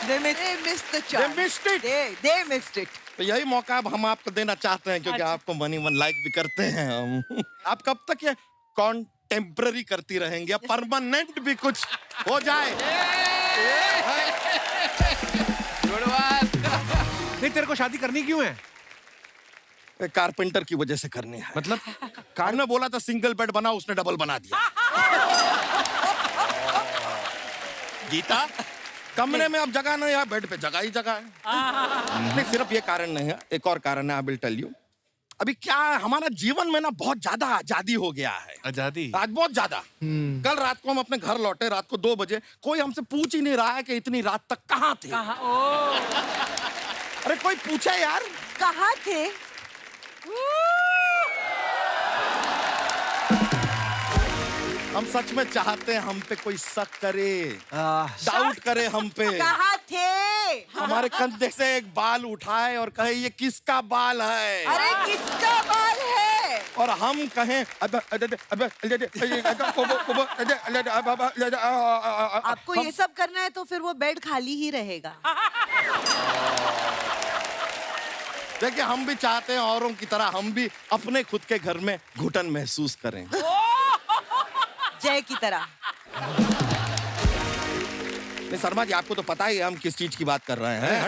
They missed the chance. They missed it. They missed it. तो यही मौका अब हम आपको देना चाहते हैं, क्योंकि आपको मनी मन लाइक भी करते हैं हम। आप कब तक ये कॉन्टेम्पररी करती रहेंगी? अब परमानेंट भी कुछ हो जाए। नहीं, तेरे को शादी करनी क्यों है? कारपेंटर की वजह से करनी है। मतलब कार ने बोला था सिंगल बेड बना, उसने डबल बना दिया। गीता, कमरे में अब जगह नहीं है, बेड पे जगह ही जगह है। नहीं, सिर्फ ये कारण नहीं है, एक और कारण है, आई विल टेल यू। अभी क्या है, हमारा जीवन में ना बहुत ज्यादा आजादी हो गया है। आजादी? आज बहुत ज्यादा। कल रात को हम अपने घर लौटे, रात को 2 बजे, कोई हमसे पूछ ही नहीं रहा है कि इतनी रात तक कहाँ थे। अरे कोई पूछे यार, कहाँ थे? हम सच में चाहते हैं हम पे कोई शक करे, डाउट करे हम पे, कहाँ थे? हमारे कंधे से एक बाल उठाए और कहे ये किसका बाल है। अरे किसका बाल है? और हम कहें आपको ये सब करना है तो फिर वो बेड खाली ही रहेगा। देखिए, हम भी चाहते हैं औरों की तरह हम भी अपने खुद के घर में घुटन महसूस करें। जय की तरह। नहीं शर्मा जी, आपको तो पता ही है हम किस चीज की बात कर रहे हैं।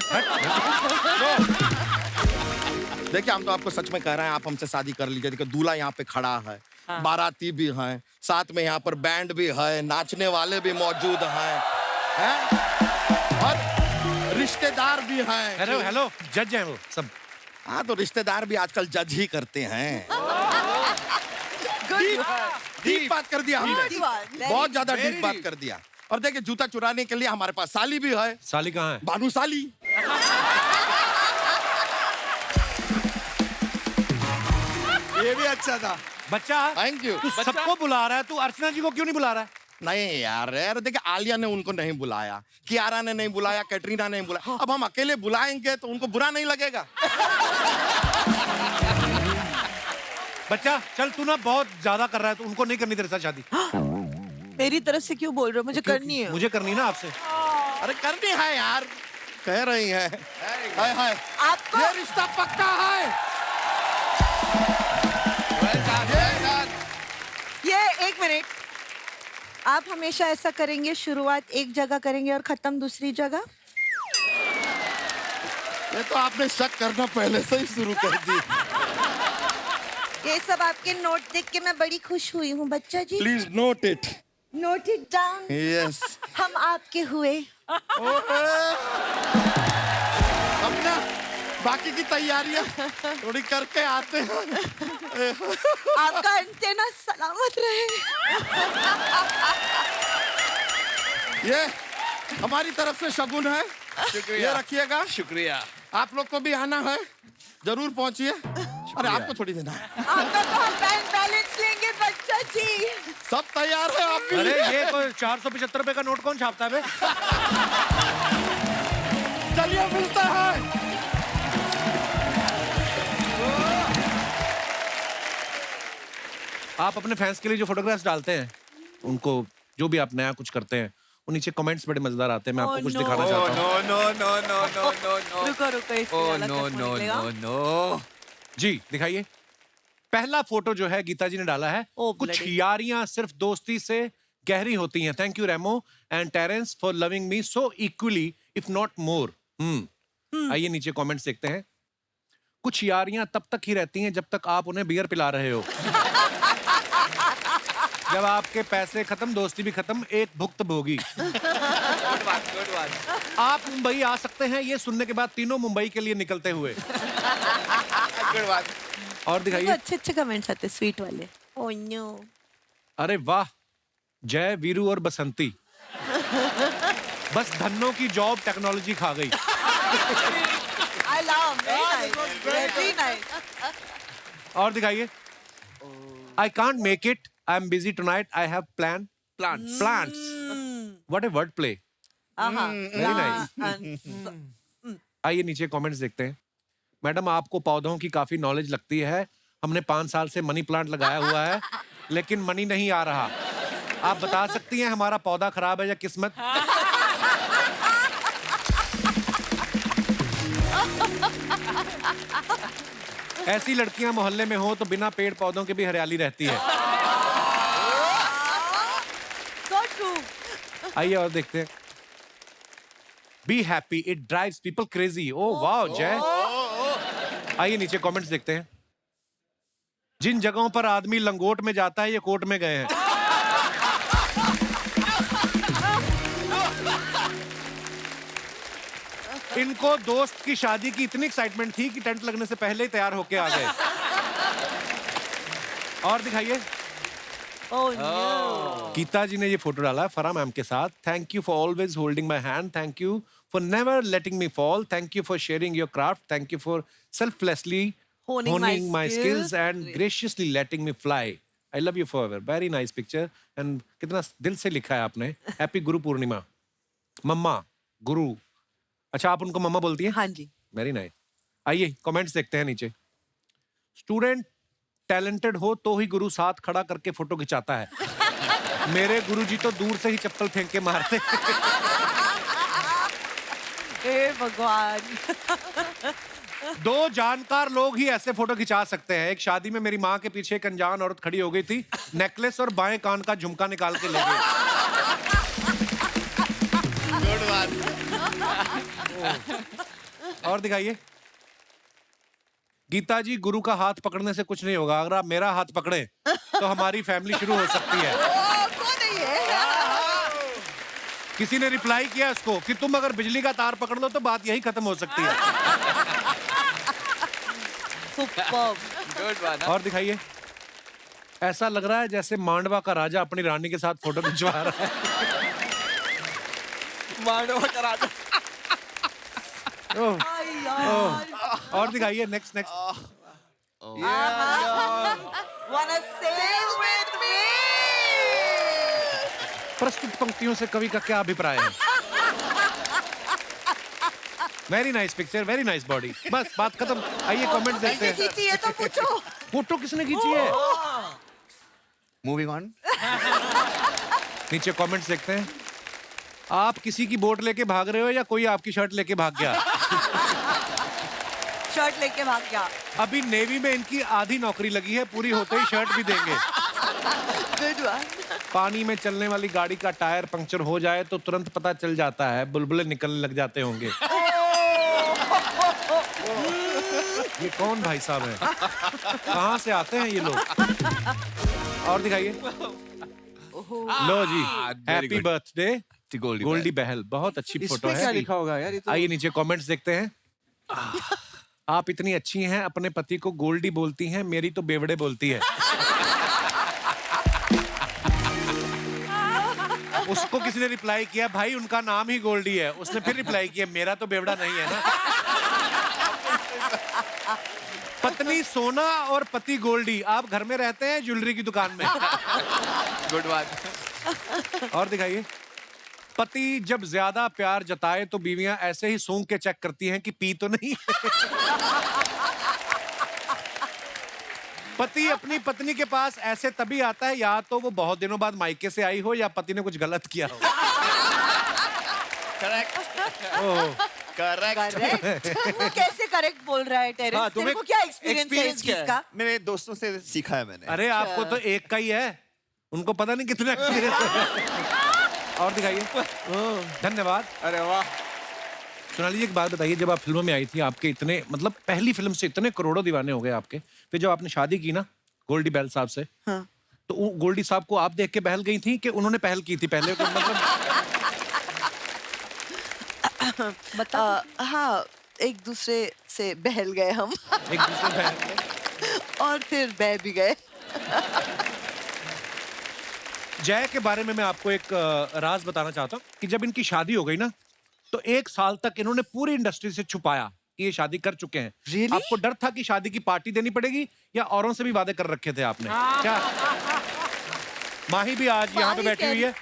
देखिए, हम तो आपको सच में कह रहे हैं, आप हमसे शादी कर लीजिए। देखिए, दूल्हा यहाँ पे खड़ा है, बाराती भी हैं, साथ में यहाँ पर बैंड भी है, नाचने वाले भी मौजूद हैं, और रिश्तेदार भी हैं। हेलो हेलो, जज हैं वो सब। हाँ, तो रिश्तेदार भी आजकल जज ही करते हैं। डीप बात कर दिया हमने, बहुत ज्यादा डीप बात कर दिया। और देखिए, जूता चुराने के लिए हमारे पास साली भी है। साली कहाँ है? भानु साली। ये भी अच्छा था। बच्चा, थैंक यू। तू सबको बुला रहा है, तू अर्चना जी को क्यों नहीं बुला रहा है? नहीं यार, देखिए आलिया ने उनको नहीं बुलाया, कियारा ने नहीं बुलाया, कैटरीना ने नहीं बुलाया। अब हम अकेले बुलाएंगे तो उनको बुरा नहीं लगेगा। बच्चा चल, तू ना बहुत ज्यादा कर रहा है, तो उनको नहीं करनी तेरे साथ शादी। मेरी तरफ से क्यों बोल रहे हो? मुझे करनी है। मुझे करनी ना आपसे। अरे करनी है यार, कह रही है। हाय हाय, आपको ये रिश्ता पक्का है। ये 1 मिनट, आप हमेशा ऐसा करेंगे, शुरुआत एक जगह करेंगे और खत्म दूसरी जगह? ये तो आपने शक करना पहले से ही शुरू कर दी। ये सब आपके नोट देख के मैं बड़ी खुश हुई हूँ बच्चा जी। Please note it. Note it down. Yes. हम आपके हुए। हम ना बाकी की तैयारियां थोड़ी करके आते हैं। आपका एंटेना सलामत रहे। ये हमारी तरफ से शगुन है, ये रखिएगा। शुक्रिया। आप लोग को भी आना है, जरूर पहुंचिए। अरे आपको थोड़ी देना है। आपका तो हम बैंक बैलेंस लेंगे बच्चा जी। सब तैयार है आप भी? अरे ये कोई 475 रुपए का नोट कौन छापता है बे? चलिए मिलता है। आप अपने फैंस के लिए जो फोटोग्राफ्स डालते हैं, उनको जो भी आप नया कुछ करते हैं, वो नीचे कमेंट्स बड़े मजेदार आते हैं। मैं आपको कुछ दिखाना चाहता हूँ। रुको रुको, इसमें ओह अलग नो से नो निकलेगा। No no. जी दिखाइए। पहला फोटो जो है गीता जी ने डाला है, Oh, कुछ bloody. यारियां सिर्फ दोस्ती से गहरी होती हैं. Thank you Remo and Terence for loving me so equally if not more. आइए नीचे कमेंट्स देखते हैं. कुछ यारियां तब तक ही रहती हैं जब तक आप उन्हें बियर पिला रहे हो. जब आपके पैसे खत्म, दोस्ती भी खत्म, एक भुक्त भोगी. गुड बात. आप मुंबई आ सकते हैं ये सुनने के बाद तीनों मुंबई के लिए निकलते हुए. गुड बात. और दिखाइए. अच्छे कमेंट्स आते स्वीट वाले. Oh no. अरे वाह, जय, वीरू और बसंती. बस धन्नों की जॉब टेक्नोलॉजी खा गई. I love. Very nice. और दिखाइए. I can't make it, I am busy tonight, I have plans. What a word play. Very nice. आइए नीचे कमेंट्स देखते हैं. मैडम, आपको पौधों की काफी नॉलेज लगती है. हमने 5 साल से मनी प्लांट लगाया हुआ है लेकिन मनी नहीं आ रहा. आप बता सकती हैं हमारा पौधा खराब है या किस्मत? ऐसी लड़कियां मोहल्ले में हो तो बिना पेड़ पौधों के भी हरियाली रहती है. So true. आइए और देखते हैं. Be happy, it drives people crazy. ओह वाह जय. आइए नीचे कमेंट्स देखते हैं. जिन जगहों पर आदमी लंगोट में जाता है ये कोर्ट में गए हैं. इनको दोस्त की शादी की इतनी एक्साइटमेंट थी कि टेंट लगने से पहले ही तैयार होके आ गए. और दिखाइए. Oh no. गीता जी ने ये फोटो डाला है फरा मैम के साथ. Thank you for always holding my hand. Thank you for never letting me fall. Thank you for sharing your craft. Thank you for selflessly honing my skills and graciously letting me fly. I love you forever. Very nice picture. And कितना दिल से लिखा है आपने. Happy Guru Purnima. मम्मा गुरु. अच्छा, आप उनको मम्मा बोलती हैं? हाँ जी. Very nice. आइए कमेंट्स देखते हैं नीचे. स्टूडेंट टैलेंटेड हो तो ही गुरु साथ खड़ा करके फोटो खिंचाता है. मेरे गुरुजी तो दूर से ही चप्पल फेंक के मारते. हे भगवान. 2 जानकार लोग ही ऐसे फोटो खिंचा सकते हैं. एक शादी में मेरी माँ के पीछे एक अनजान औरत खड़ी हो गई थी. नेकलेस और बाएं कान का झुमका निकाल के ले गई. गुड बात. और दिखाइए. गीता जी, गुरु का हाथ पकड़ने से कुछ नहीं होगा. अगर आप मेरा हाथ पकड़े तो हमारी फैमिली शुरू हो सकती है. कौन है ये? किसी ने रिप्लाई किया उसको कि तुम अगर बिजली का तार पकड़ लो तो बात यही खत्म हो सकती है. Superb. गुड बात. और दिखाइए. ऐसा लग रहा है जैसे मांडवा का राजा अपनी रानी के साथ फोटो खिंचवा रहा है. मांडवा का राजा. ओह, और दिखाइए. Next. Wanna sail with me? प्रस्तुत पंक्तियों से कवि का क्या अभिप्राय है? Very nice picture, very nice body. बस बात खत्म. आइए कमेंट्स देखते हैं. खींची है तो पूछो. फोटो किसने खींची है? Moving on. नीचे कमेंट्स देखते हैं. आप किसी की बोट लेके भाग रहे हो या कोई आपकी शर्ट लेके भाग गया? शर्ट लेके भाग गया. अभी नेवी में इनकी आधी नौकरी लगी है, पूरी होते ही शर्ट भी देंगे. Good one. पानी में चलने वाली गाड़ी का टायर पंक्चर हो जाए तो तुरंत पता चल जाता है. बुलबुले निकलने लग जाते होंगे. ये कौन भाई साहब है? कहाँ से आते हैं ये लोग? और दिखाइए. लो जी, हैप्पी बर्थडे गोल्डी बहल. बहुत अच्छी इस फोटो पे क्या है. लिखा होगा यार? ये तो आइए नीचे कमेंट्स देखते हैं. आप इतनी अच्छी हैं, अपने पति को गोल्डी बोलती हैं, मेरी तो बेवड़े बोलती है. उसको किसी ने रिप्लाई किया, भाई उनका नाम ही गोल्डी है. उसने फिर रिप्लाई किया, मेरा तो बेवड़ा नहीं है ना. पत्नी सोना और पति गोल्डी. आप घर में रहते हैं ज्वेलरी की दुकान में. गुड बात. और दिखाइए. पति जब ज्यादा प्यार जताए तो बीवियां ऐसे ही सूंघ के चेक करती हैं कि पी तो नहीं. पति अपनी पत्नी के पास ऐसे तभी आता है या तो वो बहुत दिनों बाद मायके से आई हो या पति ने कुछ गलत किया हो. करेक्ट. करेक्ट। वो कैसे करेक्ट बोल रहा है टेरेस? हाँ, तेरे तुम्हें को क्या एक्सपीरियंस है इस experience क्या चीज है? का? मेरे दोस्तों से सीखा है मैंने। अरे आपको तो एक का ही है, उनको पता नहीं कितना एक्सपीरियंस है। और दिखाइए। धन्यवाद। अरे वाह। सोनाली जी एक बात बताइए, जब आप फिल्मों में आई थी आपके इतने मतलब पहली फिल्म से इतने करोड़ों दीवाने हो गए आपके, फिर जब आपने शादी की ना गोल्डी बैल साहब से, हाँ। तो गोल्डी साहब को आप देख के बहल गई थी कि उन्होंने पहल की थी पहले? तो मतलब हाँ, एक दूसरे से बहल गए हम एक दूसरे बहल गए। और फिर बह भी गए। जय के बारे में मैं आपको एक राज बताना चाहता हूँ कि जब इनकी शादी हो गई ना, तो 1 साल तक इन्होंने पूरी इंडस्ट्री से छुपाया कि ये शादी कर चुके हैं। Really? आपको डर था कि शादी की पार्टी देनी पड़ेगी, या औरों से भी वादे कर रखे थे आपने? क्या माही भी आज यहाँ पे बैठी हुई है,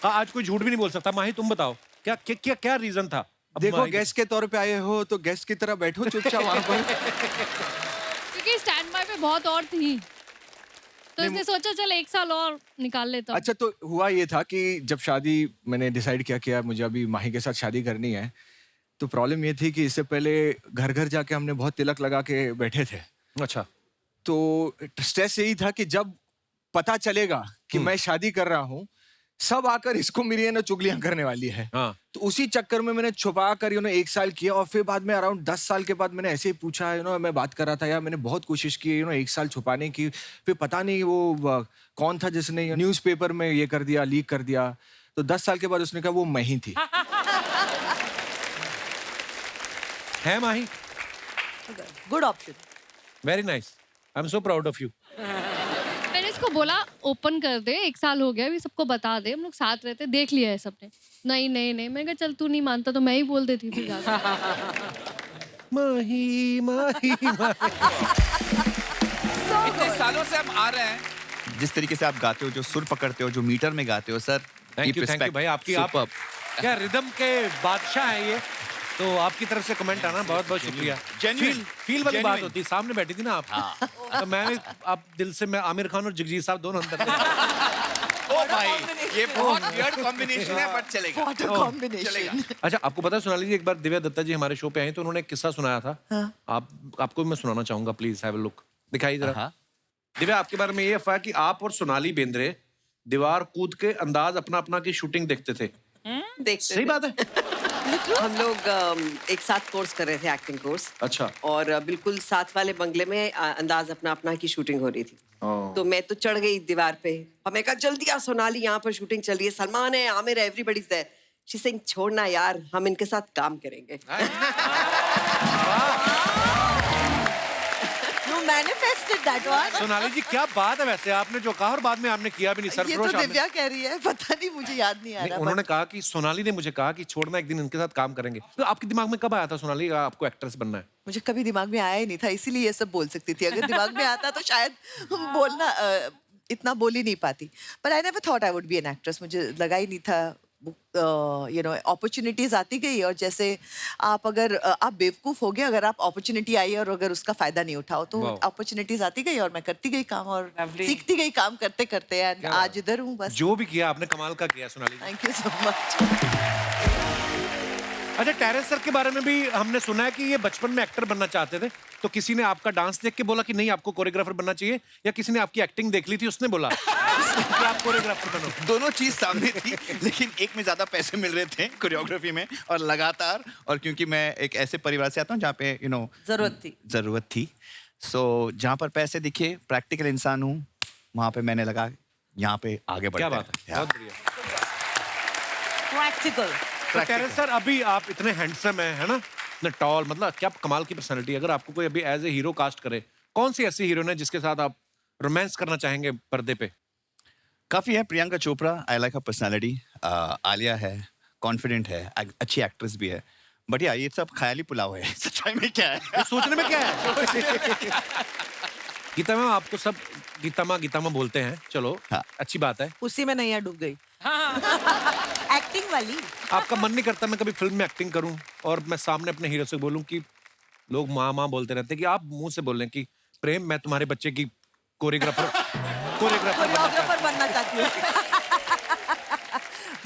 आज कोई झूठ भी नहीं बोल सकता। माही तुम बताओ, क्या क्या क्या, क्या रीजन था? अब देखो माही- गेस्ट के तौर पे आए हो तो गेस्ट की तरह बैठो चुपचाप वहां पर। क्योंकि स्टैंड बाय पे बहुत और थी, तो इसने सोचा चल 1 साल और निकाल लेता हूँ। अच्छा, तो हुआ ये था कि जब शादी मैंने डिसाइड किया मुझे अभी माही के साथ शादी करनी है, तो प्रॉब्लम ये थी कि इससे पहले घर घर जाके हमने बहुत तिलक लगा के बैठे थे। अच्छा। तो स्ट्रेस यही था कि जब पता चलेगा कि मैं शादी कर रहा हूँ, सब आकर इसको मेरी है ना चुगलियां करने वाली है। हाँ। तो उसी चक्कर में मैंने छुपा कर 1 साल किया, और फिर बाद में अराउंड 10 साल के बाद मैंने ऐसे ही पूछा, मैं बात कर रहा था यार, मैंने बहुत कोशिश की 1 साल छुपाने की, फिर पता नहीं वो कौन था जिसने न्यूज़पेपर में ये कर दिया, लीक कर दिया। तो 10 साल के बाद उसने कहा वो मैं ही थी। है Mahi? Good option. Very nice, I am so proud of you. मैंने इसको बोला ओपन कर दे, 1 साल हो गया, अभी सबको बता दे, हम लोग साथ रहते, देख लिया है सबने। नहीं नहीं नहीं, मैं कहा चल तू नहीं मानता तो मैं ही बोल देती थी ज्यादा। माही माही माही। इतने सालों से हम आ रहे हैं। जिस तरीके से आप गाते हो, जो सुर पकड़ते हो, जो मीटर में गाते हो सर, थैंक यू भाई, आपकी आप क्या रिदम के बादशाह हैं ये। तो आपकी तरफ से कमेंट आना बहुत बहुत शुक्रिया। फील वाली बात होती है, सामने बैठी थी ना आप, तो मैं आप दिल से, मैं आमिर खान और जगजीत साहब दोनों अंदर थे। ओ भाई, ये बहुत वियर्ड कॉम्बिनेशन है, बट चलेगा। What a combination. अच्छा, आपको पता है सोनाली जी, एक बार दिव्या दत्ता जी हमारे शो पे आई तो उन्होंने एक किस्सा सुनाया था। आपको भी मैं सुनाना चाहूंगा, प्लीज हैव अ लुक, दिखाइए जरा। दिव्या, आपके बारे में ये अफवाह कि आप और सोनाली बेंद्रे दीवार कूद के अंदाज अपना अपना की शूटिंग देखते थे। देखते सही बात है? हम लोग एक साथ कोर्स कर रहे थे, एक्टिंग कोर्स। अच्छा। और बिल्कुल साथ वाले बंगले में अंदाज अपना अपना की शूटिंग हो रही थी। तो मैं तो चढ़ गई दीवार पे, हमें कहा जल्दी आ सोनाली, यहाँ पर शूटिंग चल रही है, सलमान है, आमिर है, everybody is there. She saying छोड़ना यार, हम इनके साथ काम करेंगे। You manifested that one. Sonali जी क्या बात है, वैसे आपने जो कहा और बाद में आपने किया भी नहीं। ये सरफरोश तो आपने- दिव्या कह रही है, पता नहीं, मुझे याद नहीं आ नहीं, रहा। उन्होंने कहा कि सोनाली ने मुझे कहा कि छोड़ना, एक दिन इनके साथ काम करेंगे। तो आपके दिमाग में कब आया था सोनाली आपको एक्ट्रेस बनना है? मुझे कभी दिमाग में आया ही नहीं था, इसीलिए ये सब बोल सकती थी। अगर दिमाग में आता तो शायद बोलना इतना बोल ही नहीं पाती। पर I never thought I would be an actress. मुझे लगा ही नहीं था। अपॉर्चुनिटीज आती गई, और जैसे आप अगर आप बेवकूफ हो गए अगर आप अपॉर्चुनिटी आई और अगर उसका फायदा नहीं उठाओ, तो अपॉर्चुनिटीज आती गई और मैं करती गई काम और सीखती गई काम करते करते, एंड आज इधर हूँ बस। जो भी किया आपने कमाल का किया Sonali. Thank you so much. अच्छा, टेरेस सर के बारे में भी हमने सुना है कि ये बचपन में एक्टर बनना चाहते थे, तो किसी ने आपका डांस देख के बोला कि नहीं आपको कोरियोग्राफर बनना चाहिए, या किसी ने आपकी एक्टिंग देख ली थी उसने बोला कि आप कोरियोग्राफर बनो? दोनों चीज सामने थी, लेकिन एक में ज्यादा पैसे मिल रहे थे कोरियोग्राफी में, और लगातार, और क्योंकि मैं एक ऐसे परिवार से आता हूँ जहाँ पे जरूरत थी, सो जहाँ पर पैसे दिखे, प्रैक्टिकल इंसान हूँ, वहाँ पे मैंने लगा यहाँ पे आगे बढ़ते क्या हैं। बात है, बहुत बढ़िया। Practical. तो टेरेस सर, अभी आप इतने हैंडसम है ना, इतने टॉल, मतलब क्या कमाल की पर्सनालिटी। अगर आपको कोई अभी एज ए हीरो कास्ट करे, कौन सी ऐसी हीरोइन है जिसके साथ आप रोमांस करना चाहेंगे पर्दे पे? काफी है। Priyanka Chopra, I like her personality. Alia है, कॉन्फिडेंट है, अच्छी एक्ट्रेस भी है, बट यार ये सब ख्याली पुलाव है। सच्चाई में क्या है? तो सोचने में क्या है? गीता मैम, आपको सब गीता माँ बोलते हैं, चलो हाँ। अच्छी बात है। उसी में नैया डूब गई। एक्टिंग वाली। आपका मन नहीं करता मैं कभी फिल्म में एक्टिंग करूं और मैं सामने अपने हीरो से बोलूं कि लोग माँ माँ बोलते रहते हैं, कि आप मुंह से बोल रहे हैं कि प्रेम मैं तुम्हारे बच्चे की कोरियोग्राफर बनना चाहती हूँ।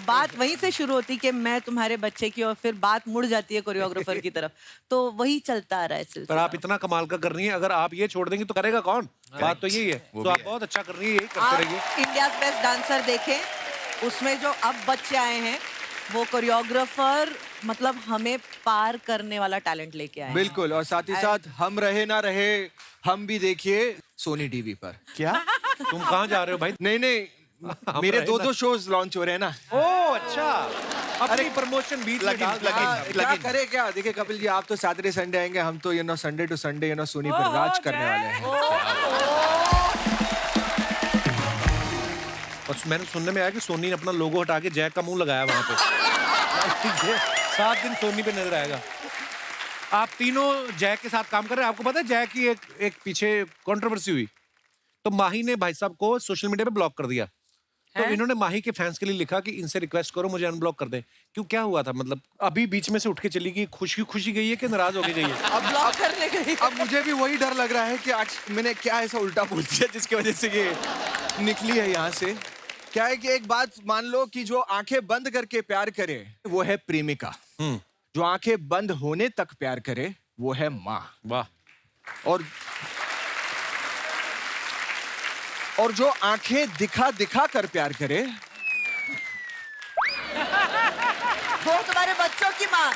बात वहीं से शुरू होती कि मैं तुम्हारे बच्चे की, और फिर बात मुड़ जाती है कोरियोग्राफर की तरफ। तो वही चलता आ रहा है पर सिलसिला। आप इतना कमाल का कर रही हैं, अगर आप ये छोड़ देंगी तो करेगा कौन? बात तो यही है। तो आप बहुत अच्छा कर रही है, यही करते रहिए। आप इंडियाज बेस्ट डांसर देखें, उसमें जो अब बच्चे आए हैं वो कोरियोग्राफर मतलब हमें पार करने वाला टैलेंट लेके आए हैं। बिल्कुल, और साथ ही साथ हम रहे ना रहे, हम भी देखिए सोनी टीवी पर। क्या? तुम कहाँ जा रहे हो भाई? नहीं, मेरे 2 शोज लॉन्च हो रहे हैं ना। ओह अच्छा, अपनी प्रमोशन बीच में डाल दो। क्या करे क्या? देखिए कपिल जी, आप तो सैटरडे संडे आएंगे, हम तो संडे टू संडे सोनी पर राज करने वाले हैं। और मैंने सुनने में आया कि सोनी ने अपना लोगो हटा के जैक का मुंह लगाया वहां पे। 7 दिन सोनी पे नजर आएगा। आप तीनों जैक के साथ काम कर रहे हैं। आपको पता है जैक की एक पीछे कंट्रोवर्सी हुई, तो माही ने भाई साहब को सोशल मीडिया पे ब्लॉक कर दिया। तो इन्होंने माही के फैंस के लिए लिखा कि इनसे रिक्वेस्ट करो मुझे अनब्लॉक कर दें। क्यों, क्या हुआ था? मतलब अभी बीच में से उठ के चली गई, खुशी गई है कि नाराज होके गई है? अब ब्लॉक करने गई। अब मुझे भी वही डर लग रहा है कि आज मैंने क्या ऐसा उल्टा बोल दिया जिसकी वजह से ये निकली है यहाँ से। क्या है कि एक बात मान लो कि जो आंखें बंद करके प्यार करे वो है प्रेमिका, जो आंखें बंद होने तक प्यार करे वो है माँ। वाह। और जो आंखें दिखा कर प्यार करे वो तुम्हारे बच्चों की माँ।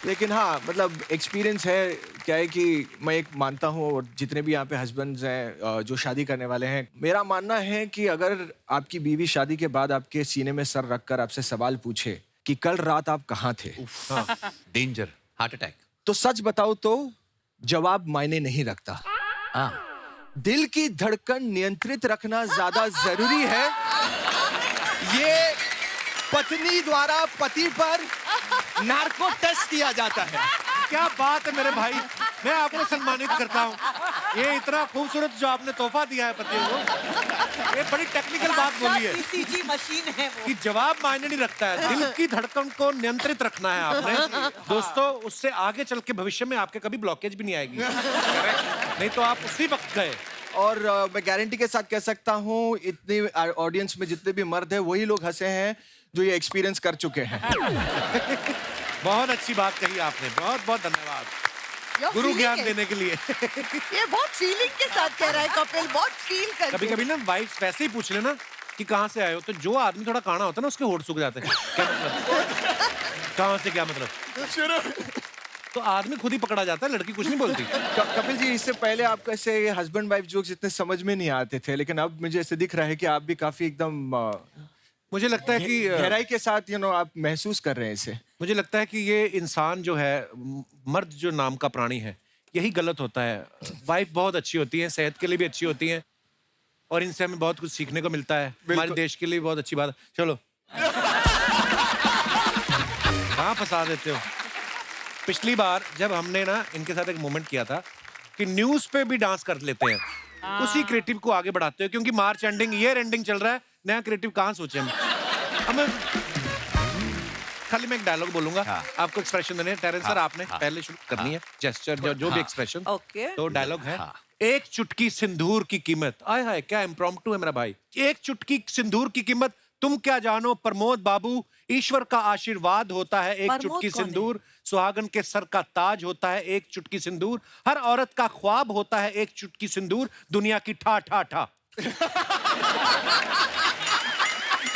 लेकिन हाँ, मतलब एक्सपीरियंस है। क्या है कि मैं एक मानता हूँ, और जितने भी यहाँ पे हस्बैंड्स हैं जो शादी करने वाले हैं, मेरा मानना है कि अगर आपकी बीवी शादी के बाद आपके सीने में सर रखकर आपसे सवाल पूछे कि कल रात आप कहाँ थे, डेंजर, हार्ट अटैक, तो सच बताओ तो जवाब मायने नहीं रखता। दिल की धड़कन नियंत्रित रखना ज्यादा जरूरी है। ये पत्नी द्वारा पति पर नार्को टेस्ट किया जाता है। क्या बात है मेरे भाई, मैं आपको सम्मानित करता हूँ। ये इतना खूबसूरत जो आपने तोहफा दिया है पति को, ये बड़ी टेक्निकल बात बोली है। ECG मशीन है वो। कि जवाब मायने नहीं रखता है, दिल की धड़कन को नियंत्रित रखना है आपने। दोस्तों, उससे आगे चल के भविष्य में आपके कभी ब्लॉकेज भी नहीं आएगी। नहीं तो आप उसी वक्त गए। और मैं गारंटी के साथ कह सकता हूँ, इतनी ऑडियंस में जितने भी मर्द हैं वही लोग हंसे हैं जो ये एक्सपीरियंस कर चुके हैं। बहुत अच्छी बात कही आपने, बहुत बहुत धन्यवाद गुरु ज्ञान देने के लिए। ये बहुत फीलिंग के साथ कह रहा है कपिल, बहुत फील कर। कभी कभी ना वाइफ वैसे ही पूछ लेना कि कहाँ से आए हो, तो जो आदमी थोड़ा काना होता है ना उसके होठ सूख जाते हैं। क्या मतलब? कहाँ से, क्या मतलब? तो आदमी खुद ही पकड़ा जाता है, लड़की कुछ नहीं बोलती। कपिल जी, इससे पहले आपको ऐसे हस्बैंड वाइफ जोक्स इतने समझ में नहीं आते थे, लेकिन अब मुझे ऐसे दिख रहा है कि आप भी काफी एकदम मुझे लगता है कि गहराई के साथ आप महसूस कर रहे हैं इसे। मुझे लगता है कि ये इंसान जो है, मर्द जो नाम का प्राणी है, यही गलत होता है। वाइफ बहुत अच्छी होती है, सेहत के लिए भी अच्छी होती है, और इनसे हमें बहुत कुछ सीखने को मिलता है। हमारे देश के लिए बहुत अच्छी बात है। चलो कहाँ फंसा देते हो? पिछली बार जब हमने ना इनके साथ एक मोमेंट किया था कि न्यूज पे भी डांस कर लेते हैं, उसी क्रिएटिव को आगे बढ़ाते हो, क्योंकि मार्च एंडिंग, ईयर एंडिंग चल रहा है, नया क्रिएटिव कहाँ सोचे हम। खाली मैं एक डायलॉग बोलूंगा, आपको एक्सप्रेशन देने हैं। टेरेंस सर, आपने पहले शुरू करनी है, जेस्चर जो भी एक्सप्रेशन। ओके। तो डायलॉग है, एक चुटकी सिंदूर की कीमत। आय हाय, क्या इम्प्रॉम्प्टू है मेरा भाई। एक चुटकी सिंदूर की कीमत तुम क्या जानो प्रमोद बाबू, ईश्वर का आशीर्वाद होता है एक चुटकी सिंदूर, सुहागन के सर का ताज होता है एक चुटकी सिंदूर, हर औरत का ख्वाब होता है एक चुटकी सिंदूर, दुनिया की ठा ठा ठा।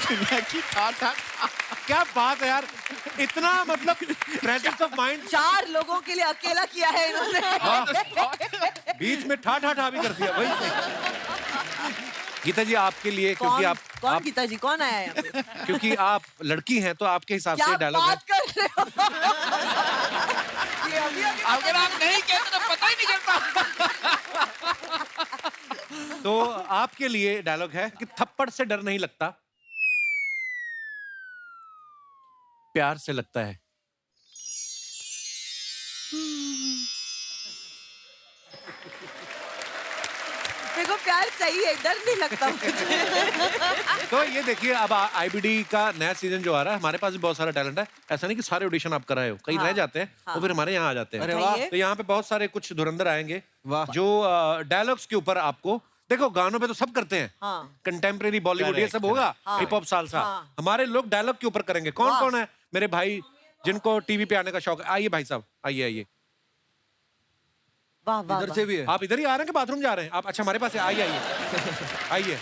दुनिया की ठा ठा। क्या बात है यार, इतना मतलब प्रेजेंस ऑफ माइंड। 4 लोगों के लिए अकेला किया है इन्होंने। बीच में ठा ठा ठा भी कर दिया। वही गीता जी आपके लिए, क्योंकि कौन गीता जी, कौन आया है? क्योंकि आप लड़की हैं तो आपके हिसाब से डायलॉग है। कर रहे हो? अगर आप नहीं कहते तो पता ही नहीं चलता। तो आपके लिए डायलॉग है कि थप्पड़ से डर नहीं लगता, प्यार से लगता है। देखो, प्यार चाहिए, डर नहीं लगता मुझे। तो ये देखिए, अब आईबीडी का नया सीजन जो आ रहा है, हमारे पास भी बहुत सारा टैलेंट है। ऐसा नहीं कि सारे ऑडिशन आप कराए हो, कई रह जाते हैं, वो फिर हमारे यहाँ आ जाते हैं। अरे वाह। तो यहाँ पे बहुत सारे कुछ धुरंधर आएंगे जो डायलॉग्स के ऊपर आपको देखो गानों पे तो सब करते हैं, हाँ। कंटेम्प्रेरी बॉलीवुड ये सब होगा, हिप हॉप सालसा। हाँ। हमारे लोग डायलॉग के ऊपर करेंगे। कौन कौन है मेरे भाई जिनको टीवी पे आने का शौक है? आइए भाई साहब, आइए आइए। वाह वाह इधर से भी है। आप इधर ही आ रहे हैं कि बाथरूम जा रहे हैं आप? अच्छा हमारे पास है, आइए आइए आइए।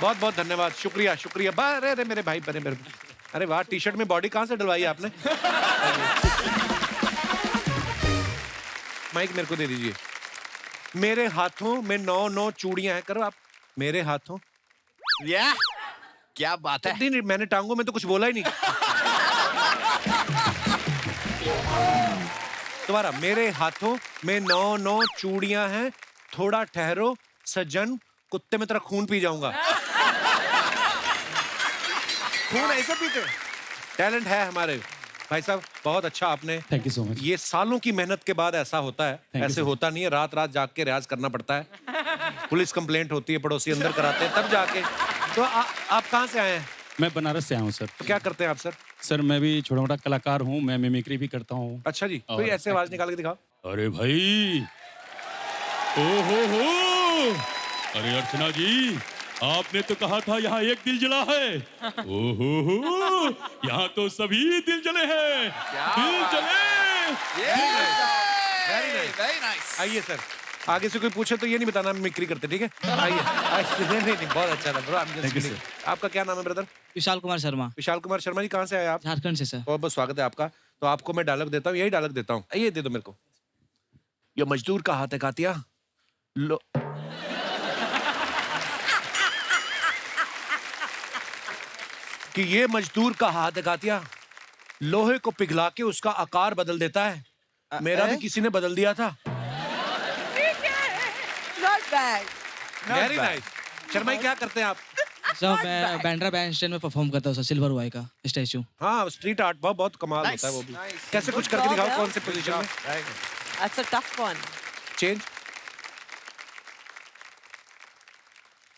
बहुत बहुत धन्यवाद, शुक्रिया शुक्रिया। अरे अरे मेरे भाई, बने मेरे, अरे वाह, टी शर्ट में बॉडी कहाँ से डलवाई आपने? माइक मेरे को दे दीजिए। मेरे हाथों में 9 चूड़ियां हैं, करो आप। मेरे हाथों, या क्या बात है। नहीं मैंने टांगों में तो कुछ बोला ही नहीं। दोबारा, मेरे हाथों में 9 चूड़ियां हैं, थोड़ा ठहरो सज्जन, कुत्ते में तेरा खून पी जाऊंगा। खून ऐसे पीते? टैलेंट है हमारे भाई साहब, बहुत अच्छा आपने। Thank you so much. ये सालों की मेहनत के बाद ऐसा होता है, you, ऐसे होता नहीं है। रात रात जाग के रियाज करना पड़ता है, पुलिस कंप्लेंट होती है, पड़ोसी अंदर कराते हैं, तब जाके। तो आप कहाँ से आए हैं? मैं बनारस से आया हूँ सर। तो क्या करते हैं आप सर? सर मैं भी छोटा मोटा कलाकार हूँ, मैं मिमिक्री भी करता हूँ। अच्छा जी, कोई ऐसे आवाज निकाल के दिखाओ। अरे भाई, ओ हो, अरे अर्चना जी, आपने तो कहा था यहाँ एक दिल जला है। ओहो, यहाँ तो सभी दिल जले हैं। दिल जले। Very nice. आइए सर, आगे से कोई पूछे तो ये नहीं बताना मिमिक्री करते, ठीक है? आइए। नहीं, बहुत अच्छा था ब्रो। Thank you, sir. आपका क्या नाम है ब्रदर? विशाल कुमार शर्मा, विशाल कुमार शर्मा जी, कहाँ से आए आप? झारखंड से सर। बहुत बहुत स्वागत है आपका। तो आपको मैं डायलॉग देता हूँ, यही डायलॉग देता हूँ, ये दे दो मेरे को। ये मजदूर का हाथ है कातिया, लो। कि ये मजदूर का हाथ है कातिया, लोहे को पिघला के उसका आकार बदल देता है। मेरा भी किसी ने बदल दिया था। Not bad. Very nice. Sharma ji, क्या करते हैं आप? सर मैं बैंड्रा बैंड स्टैंड में परफॉर्म करता हूँ सर, सिल्वर वाई का स्टैचू। हाँ, स्ट्रीट आर्ट बहुत बहुत कमाल होता है वो भी। कैसे कुछ करके दिखाओ, कौन से पोजीशन में? That's a tough one. Change.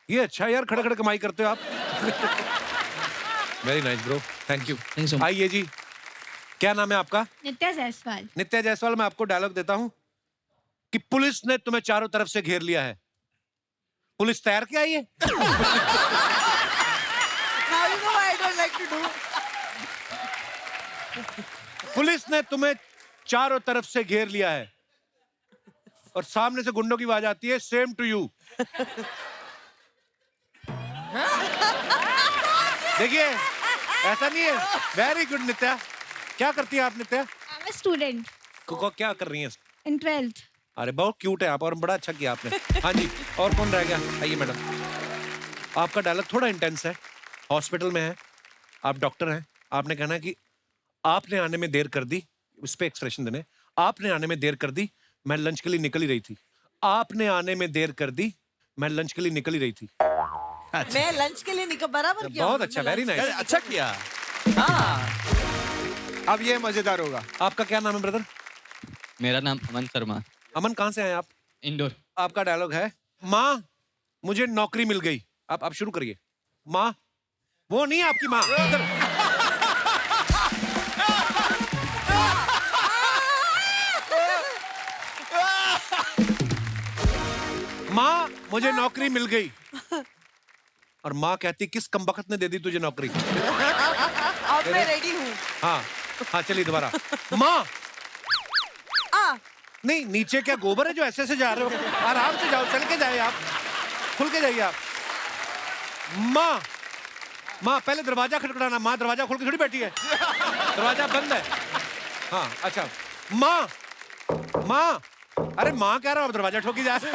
ये अच्छा यार, खड़े खड़े कमाई करते हो आप। Very nice bro, thank you. Thank you so much. आइए जी, क्या नाम है आपका? नित्या जायसवाल। नित्या जायसवाल। मैं आपको डायलॉग देता हूँ कि पुलिस ने तुम्हें चारों तरफ से घेर लिया है। पुलिस तैयार के आई है। Now you know what I don't like to do. Police ने तुम्हें चारों तरफ से घेर लिया है और सामने से गुंडों की आवाज आती है, सेम टू यू। देखिए, ऐसा नहीं है। वेरी गुड नित्या। क्या करती है आप नित्या? I'm a student क्या कर रही हैं? in 12th. अरे बहुत क्यूट है आप, और बड़ा अच्छा किया आपने। हाँ जी, और कौन रह गया? आइए मैडम। आपका डायलॉग थोड़ा इंटेंस है, हॉस्पिटल में है, आप डॉक्टर हैं, आपने कहना कि आपने आने में देर कर दी, उस पे एक्सप्रेशन देने। आपने आने में देर कर दी, मैं लंच के लिए निकल ही रही थी। आपने आने में देर कर दी, मैं लंच के लिए निकल ही रही थी। मैं लंच के लिए निकल बराबर किया। बहुत अच्छा, वेरी नाइस। अच्छा किया। अब ये मजेदार होगा। आपका क्या नाम है ब्रदर? मेरा नाम अमन शर्मा, अमन, कहाँ से आए आप? इंदौर। आपका डायलॉग है, माँ मुझे नौकरी मिल गई। आप शुरू करिए। माँ, वो नहीं आपकी माँ, इधर। माँ मुझे नौकरी मिल गई। और माँ कहती, किस कमबख्त ने दे दी तुझे नौकरी? अब मैं रेडी हूँ। हाँ हाँ, चलिए दोबारा। माँ, नहीं नीचे क्या गोबर है जो ऐसे ऐसे जा रहे हो? आराम से जाओ, चल के जाइए आप, खुल के जाइए आप। माँ, माँ पहले दरवाजा खटखटाना। माँ दरवाजा खोल के थोड़ी बैठी है, दरवाजा बंद है। हाँ अच्छा। माँ, माँ, अरे माँ कह रहा हूँ, दरवाजा ठोकी जा रहे।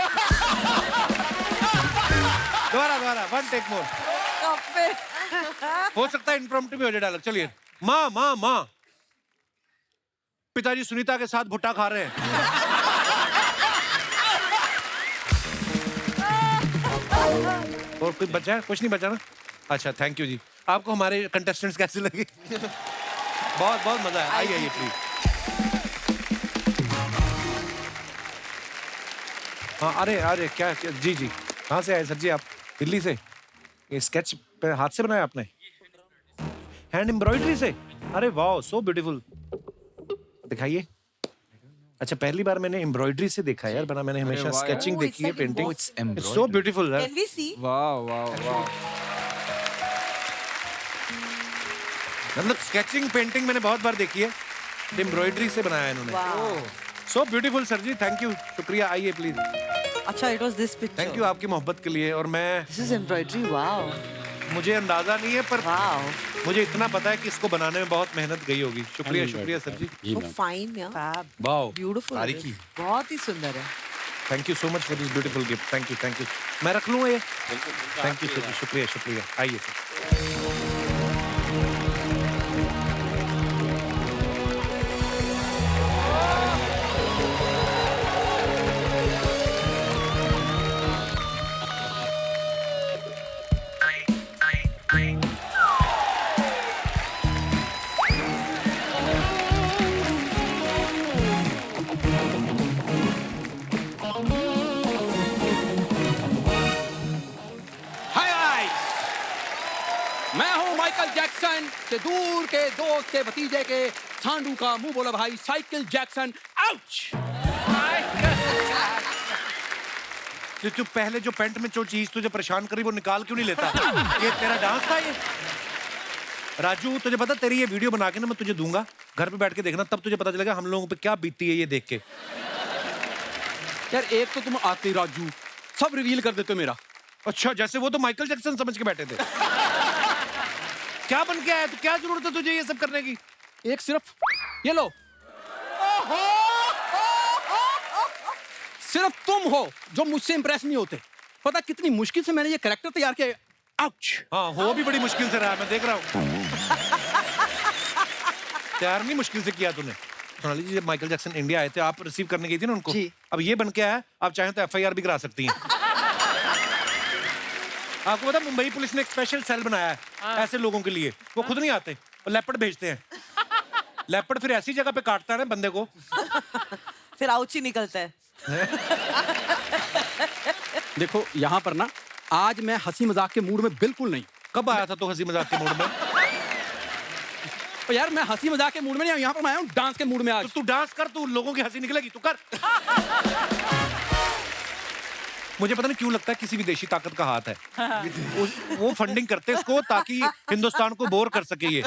दोबारा दोबारा, वन टेक मोर। हो सकता है इम्प्रॉम्प्टू भी हो जाए डायलॉग। चलिए। माँ माँ माँ, पिताजी सुनीता के साथ भुट्टा खा रहे हैं। और कुछ बचा है? कुछ नहीं बचा ना? अच्छा, थैंक यू जी। आपको हमारे कंटेस्टेंट्स कैसे लगे? बहुत बहुत मजा है। आइए आइए प्लीज। हाँ, अरे अरे क्या जी जी, कहाँ से आए सर जी आप? दिल्ली से? ये स्केच पे हाथ से बनाया आपने? हैंड एम्ब्रॉयडरी से? अरे वाह, सो ब्यूटीफुल। दिखाइए। अच्छा, पहली बार मैंने एम्ब्रॉयडरी से देखा है यार, बना मैंने हमेशा वाह यार। स्केचिंग Oh, देखी है, it's like painting. it's it's so beautiful यार। Can we see? वाह वाह वाह। मतलब स्केचिंग पेंटिंग मैंने बहुत बार देखी है, एम्ब्रॉयडरी से बनाया है इन्होंने। Wow. So beautiful sir ji, thank you, शुक्रिया। आइए प्लीज। अच्छा, it was this picture. Thank you आपकी मोहब्बत के लिए। और मैं, This is embroidery. Wow. मुझे अंदाजा नहीं है पर Wow. मुझे इतना पता है कि इसको बनाने में बहुत मेहनत गई होगी। शुक्रिया शुक्रिया सर जी। So fine, yeah. Fab. Wow, Beautiful. तारीखी। बहुत ही सुंदर है। Thank you so much for this beautiful gift. Thank you, thank you. मैं रख लूँ ये? थैंक यू सर जी, शुक्रिया शुक्रिया। आइए सर। हाय गाइस, मैं हूं माइकल जैक्सन के दूर के दोस्त के भतीजे के सांडू का मुंह बोला भाई साइकिल जैक्सन। आउच! तू पहले जो पैंट में जो चीज तुझे परेशान करी वो निकाल क्यों नहीं लेता? ये तेरा डांस था ये? राजू, तुझे पता तेरी ये वीडियो बना के ना मैं तुझे दूंगा, घर पे बैठ के देखना, तब तुझे पता चलेगा हम लोगों पे क्या बीतती है ये देख के। यार एक तो तुम आते राजू सब रिवील कर देते हो मेरा। अच्छा, जैसे वो तो माइकल जैक्सन समझ के बैठे थे। क्या बन के आया? तो क्या जरूरत है तुझे ये सब करने की? एक सिर्फ ये लो, सिर्फ तुम हो जो मुझसे इंप्रेस नहीं होते। पता कितनी मुश्किल से मैंने ये कैरेक्टर तैयार किया है। आउच! हाँ, वो भी बड़ी मुश्किल से रहा है, मैं देख रहा हूँ। तैयार नहीं मुश्किल से किया तूने। सोनाली जी, जब माइकल जैक्सन इंडिया आए थे, आप रिसीव करने गई थी ना उनको। अब ये बन के आया, आप चाहें तो FIR भी करा सकती हैं। आपको पता मुंबई पुलिस ने एक स्पेशल सेल बनाया है ऐसे लोगों के लिए। वो खुद नहीं आते, वो लेपर्ड भेजते हैं। लेपर्ड फिर ऐसी जगह पे काटता है ना बंदे को, फिर आउच ही निकलता है। देखो यहाँ पर ना, आज मैं हंसी मजाक के मूड में बिल्कुल नहीं। कब आया था तो हंसी मजाक के मूड में? तो यार मैं हंसी मजाक के मूड में नहीं आया, यहाँ पर मैं आया हूँ डांस के मूड में आज। तो तू डांस कर, तू लोगों की हंसी निकलेगी, तू कर। मुझे पता नहीं क्यों लगता है किसी विदेशी ताकत का हाथ है। वो फंडिंग करते हैं इसको ताकि हिंदुस्तान को बोर कर सके ये।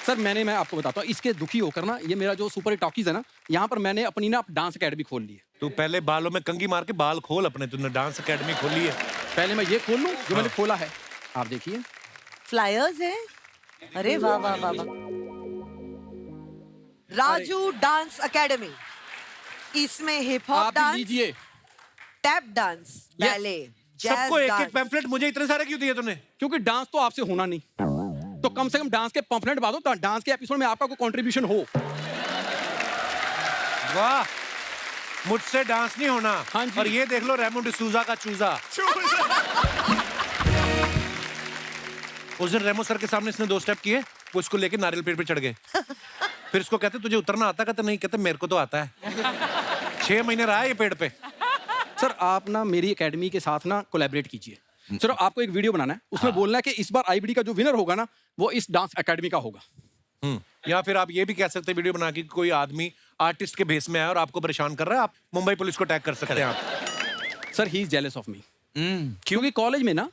सर मैं आपको बताता हूँ, इसके दुखी होकर ना, ये मेरा जो सुपर टॉकीज है ना, यहाँ पर मैंने अपनी ना डांस एकेडमी खोल ली है। तू पहले बालों में कंघी मार के बाल खोल अपने, तूने डांस एकेडमी खोली है। पहले मैं ये खोल लूँ जो मैंने खोला है। आप देखिए फ्लायर्स है। अरे वाह वाह वाह वाह। राजू डांस एकेडमी, इसमें हिप हॉप आप डांस, लीजिए। टैप डांस, बैले, सबको एक एक पैम्फलेट। मुझे इतने सारे क्यों दिए तूने? क्योंकि डांस तो आपसे होना नहीं, तो कम से कम डांस के पंफलेट बना दो, तो डांस के एपिसोड में आपका कोई कंट्रीब्यूशन हो। वाह, मुझसे डांस नहीं होना। हाँ जी। और ये देख लो रेमो डिसूजा का चूजा। उस दिन रेमो सर के सामने इसने 2 स्टेप किए, वो इसको लेके नारियल पेड़ पे चढ़ गए। फिर इसको कहते तुझे उतरना आता? कहते नहीं। कहते मेरे को तो आता है। 6 महीने रहा है ये पेड़ पे। सर आप ना मेरी एकेडमी के साथ ना कोलैबोरेट कीजिए। सर आपको एक वीडियो बनाना है, उसमें बोलना है कि इस बार IBD का जो विनर होगा ना, वो इस डांस एकेडमी का होगा। या फिर आप ये भी कह सकते हैं वीडियो बना के कोई आदमी आर्टिस्ट के भेस में आया और आपको परेशान कर रहा है, आप मुंबई पुलिस को टैग कर सकते हैं आप। Sir he is jealous of me. क्योंकि कॉलेज में ना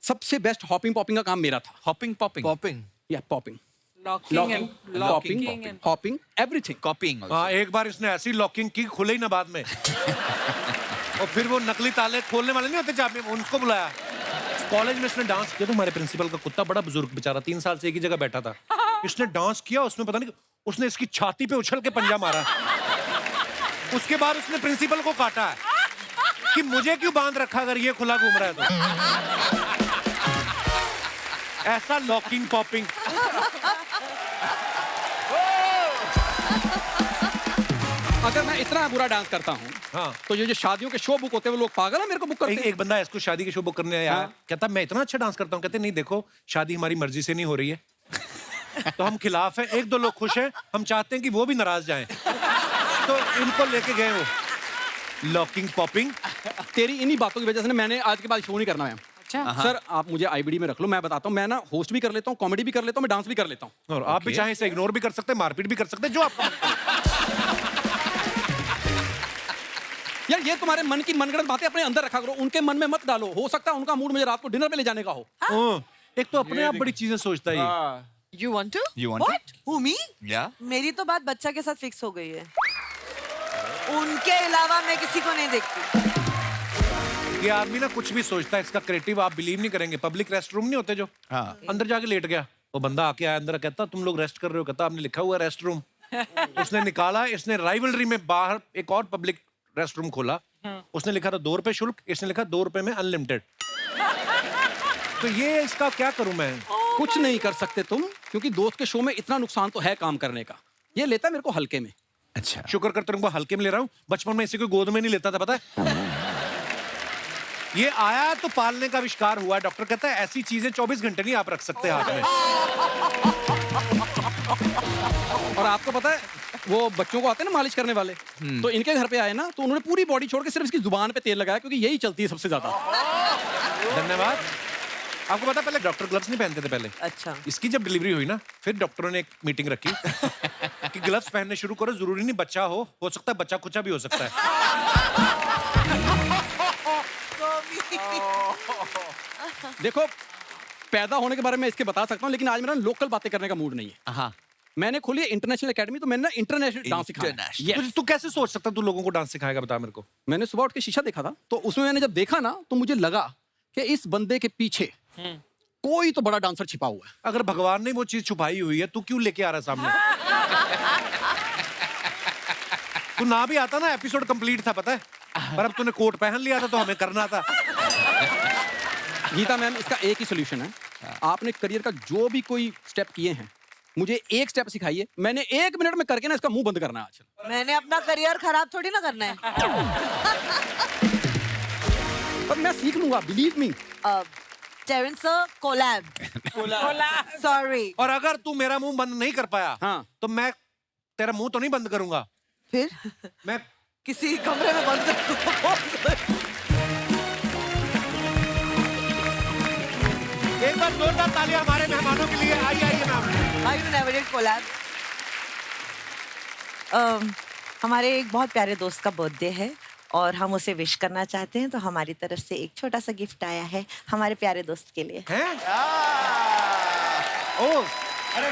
सबसे बेस्ट हॉपिंग पॉपिंग का काम मेरा था। हॉपिंग पॉपिंग पॉपिंग या popping, locking locking, hopping, everything. कॉपिंग। हाँ, एक बार इसने ऐसी लॉकिंग की खुले ही ना बाद में। और फिर वो नकली ताले खोलने वाले नहीं होते चाबी, उनको बुलाया। कॉलेज में इसने डांस किया तो हमारे प्रिंसिपल का कुत्ता, बड़ा बुजुर्ग बेचारा, 3 साल से एक ही जगह बैठा था। इसने डांस किया, उसमें पता नहीं उसने इसकी छाती पे उछल के पंजा मारा। उसके बाद उसने प्रिंसिपल को काटा है कि मुझे क्यों बांध रखा अगर ये खुला घूम रहा है तो। ऐसा लॉकिंग पॉपिंग। अगर मैं इतना बुरा डांस करता हूँ, हाँ, तो ये जो शादियों के शो बुक होते हैं वो लोग पागल है मेरे को बुक करते हैं। एक बंदा इसको शादी के शो बुक करने आया। हाँ। कहता मैं इतना अच्छा डांस करता हूँ। कहते नहीं, देखो शादी हमारी मर्जी से नहीं हो रही है, तो हम खिलाफ है। 1-2 लोग खुश हैं, हम चाहते हैं कि वो भी नाराज जाएं, तो इनको लेके गए वो। Locking popping. तेरी इन्हीं बातों की वजह से ना मैंने आज के बाद शो नहीं करना है। अच्छा सर आप मुझे IBD में रख लो, मैं बताता हूँ, मैं ना होस्ट भी कर लेता हूँ, कॉमेडी भी कर लेता हूँ, मैं डांस भी कर लेता हूँ। और आप भी चाहें इसे इग्नोर भी कर सकते हैं, मारपीट भी कर सकते हैं, जो आपको यार ये तुम्हारे मन की मनगढ़ंत बातें अपने अंदर रखा करो, उनके मन में मत डालो। हो सकता है उनका मूड मुझे रात को डिनर पे ले जाने का हो। एक तो अपने आप बड़ी चीजें सोचता है ये। You want to? You want to? What? Who, me? Yeah. मेरी तो बात बच्चा के साथ फिक्स हो गई है। उनके अलावा मैं किसी को नहीं देखती। ये आदमी ना कुछ भी सोचता है, इसका क्रिएटिव आप बिलीव नहीं करेंगे। पब्लिक रेस्ट रूम नहीं होते जो, अंदर जाके लेट गया, वो बंदा आके आया अंदर, कहता तुम लोग रेस्ट कर रहे हो, कहता आपने लिखा हुआ रेस्ट रूम। उसने निकाला, इसने राइवलरी में बाहर एक और पब्लिक रेस्ट रूम खोला, उसने लिखा था 2 रुपए शुल्क, इसने लिखा 2 रुपए में अनलिमिटेड। तो ये इसका क्या करूं मैं? कुछ नहीं कर सकते तुम, क्योंकि दोस्त के शो में इतना नुकसान तो है काम करने का। ये लेता है मेरे को हल्के में। अच्छा, शुक्र कर तुमको हल्के में ले रहा हूँ, बचपन में इसी को गोद में नहीं लेता था, पता है? ये आया तो पालने का आविष्कार हुआ। डॉक्टर कहता है ऐसी चीजें 24 घंटे नहीं आप रख सकते हाथ में। और आपको पता है वो बच्चों को आते हैं ना मालिश करने वाले, तो इनके घर पे आए ना तो उन्होंने पूरी बॉडी छोड़ के सिर्फ इसकी जुबान पे तेल लगाया, क्योंकि यही चलती है सबसे ज्यादा। धन्यवाद। आपको पता पहले डॉक्टर ग्लव्स नहीं पहनते थे पहले। अच्छा। इसकी जब डिलीवरी हुई ना, फिर डॉक्टरों ने एक मीटिंग रखी कि ग्लव्स पहनने शुरू करो, जरूरी नहीं बच्चा हो सकता है बच्चा कुचा भी हो सकता है। देखो पैदा होने के बारे में इसके बता सकता हूँ, लेकिन आज मेरा लोकल बातें करने का मूड नहीं है। हाँ। मैंने खोली है इंटरनेशनल एकेडमी, तो मैंने ना इंटरनेशनल डांस सिखाया। तो तू कैसे सोच सकता तू लोगों को डांस सिखाएगा, बता मेरे को। मैंने सुबह उठ के शीशा देखा था, तो उसमें मैंने जब देखा ना तो मुझे लगा कि इस बंदे के पीछे कोई तो बड़ा डांसर छिपा हुआ है। अगर भगवान ने वो चीज छुपाई हुई है, तू क्यों लेके आ रहा है सामने? तू ना भी आता ना, एपिसोड कंप्लीट था, पता है? पर अब तूने कोट पहन लिया था तो हमें करना था। गीता मैम, इसका एक ही सोल्यूशन है। आपने करियर का जो भी कोई स्टेप किए हैं, मुझे एक स्टेप सिखाइए, मैंने 1 मिनट में करके ना इसका मुंह बंद करना है आज। मैंने अपना करियर खराब थोड़ी ना करना है। पर मैं सीख लूंगा, believe me. Terence sir, collab. Sorry. और अगर तू मेरा मुंह बंद नहीं कर पाया, हाँ, तो मैं तेरा मुंह तो नहीं बंद करूंगा, फिर मैं किसी कमरे में बंद करूंगा। एक बार जोरदार तालियां हमारे मेहमानों के लिए। आइए ma'am. I never did collab. हमारे एक बहुत प्यारे दोस्त का बर्थडे है और हम उसे विश करना चाहते हैं, तो हमारी तरफ से एक छोटा सा गिफ्ट आया है हमारे प्यारे दोस्त के लिए। हैं? ओह,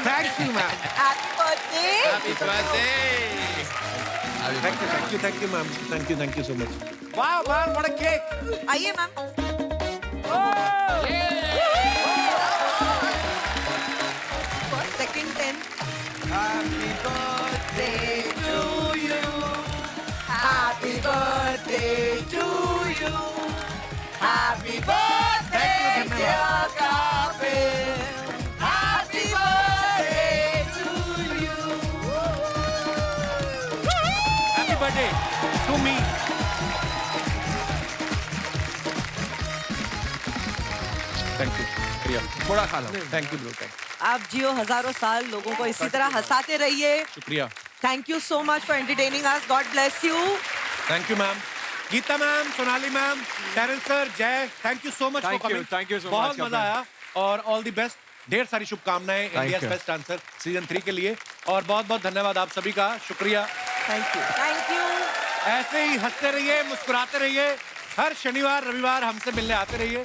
thank you ma'am. Happy birthday. Happy birthday. Thank you ma'am, thank you so much. वाह मैम, व्हाट अ केक। आइए ma'am. Second 10. Happy birthday to you. Happy birthday to you. Happy birthday, dear Kapil. Happy birthday to you. Happy birthday to me. Thank you Priya, थोड़ा खा लो। Thank you bro, thank आप जियो हजारों साल, लोगों को इसी तरह हंसाते रहिए। शुक्रिया। Thank you so much for entertaining us. God bless you. Thank you ma'am. Geeta ma'am, Sonali ma'am, Terence sir, Jay, thank you so much for Thank you, coming. thank you so बहुत much, मजा आया और ऑल द बेस्ट। ढेर सारी शुभकामनाएं India you. Best dancer season 3 के लिए, और बहुत बहुत धन्यवाद आप सभी का। शुक्रिया। Thank you. Thank you. ऐसे ही हंसते रहिए, मुस्कुराते रहिए, हर शनिवार रविवार हमसे मिलने आते रहिए।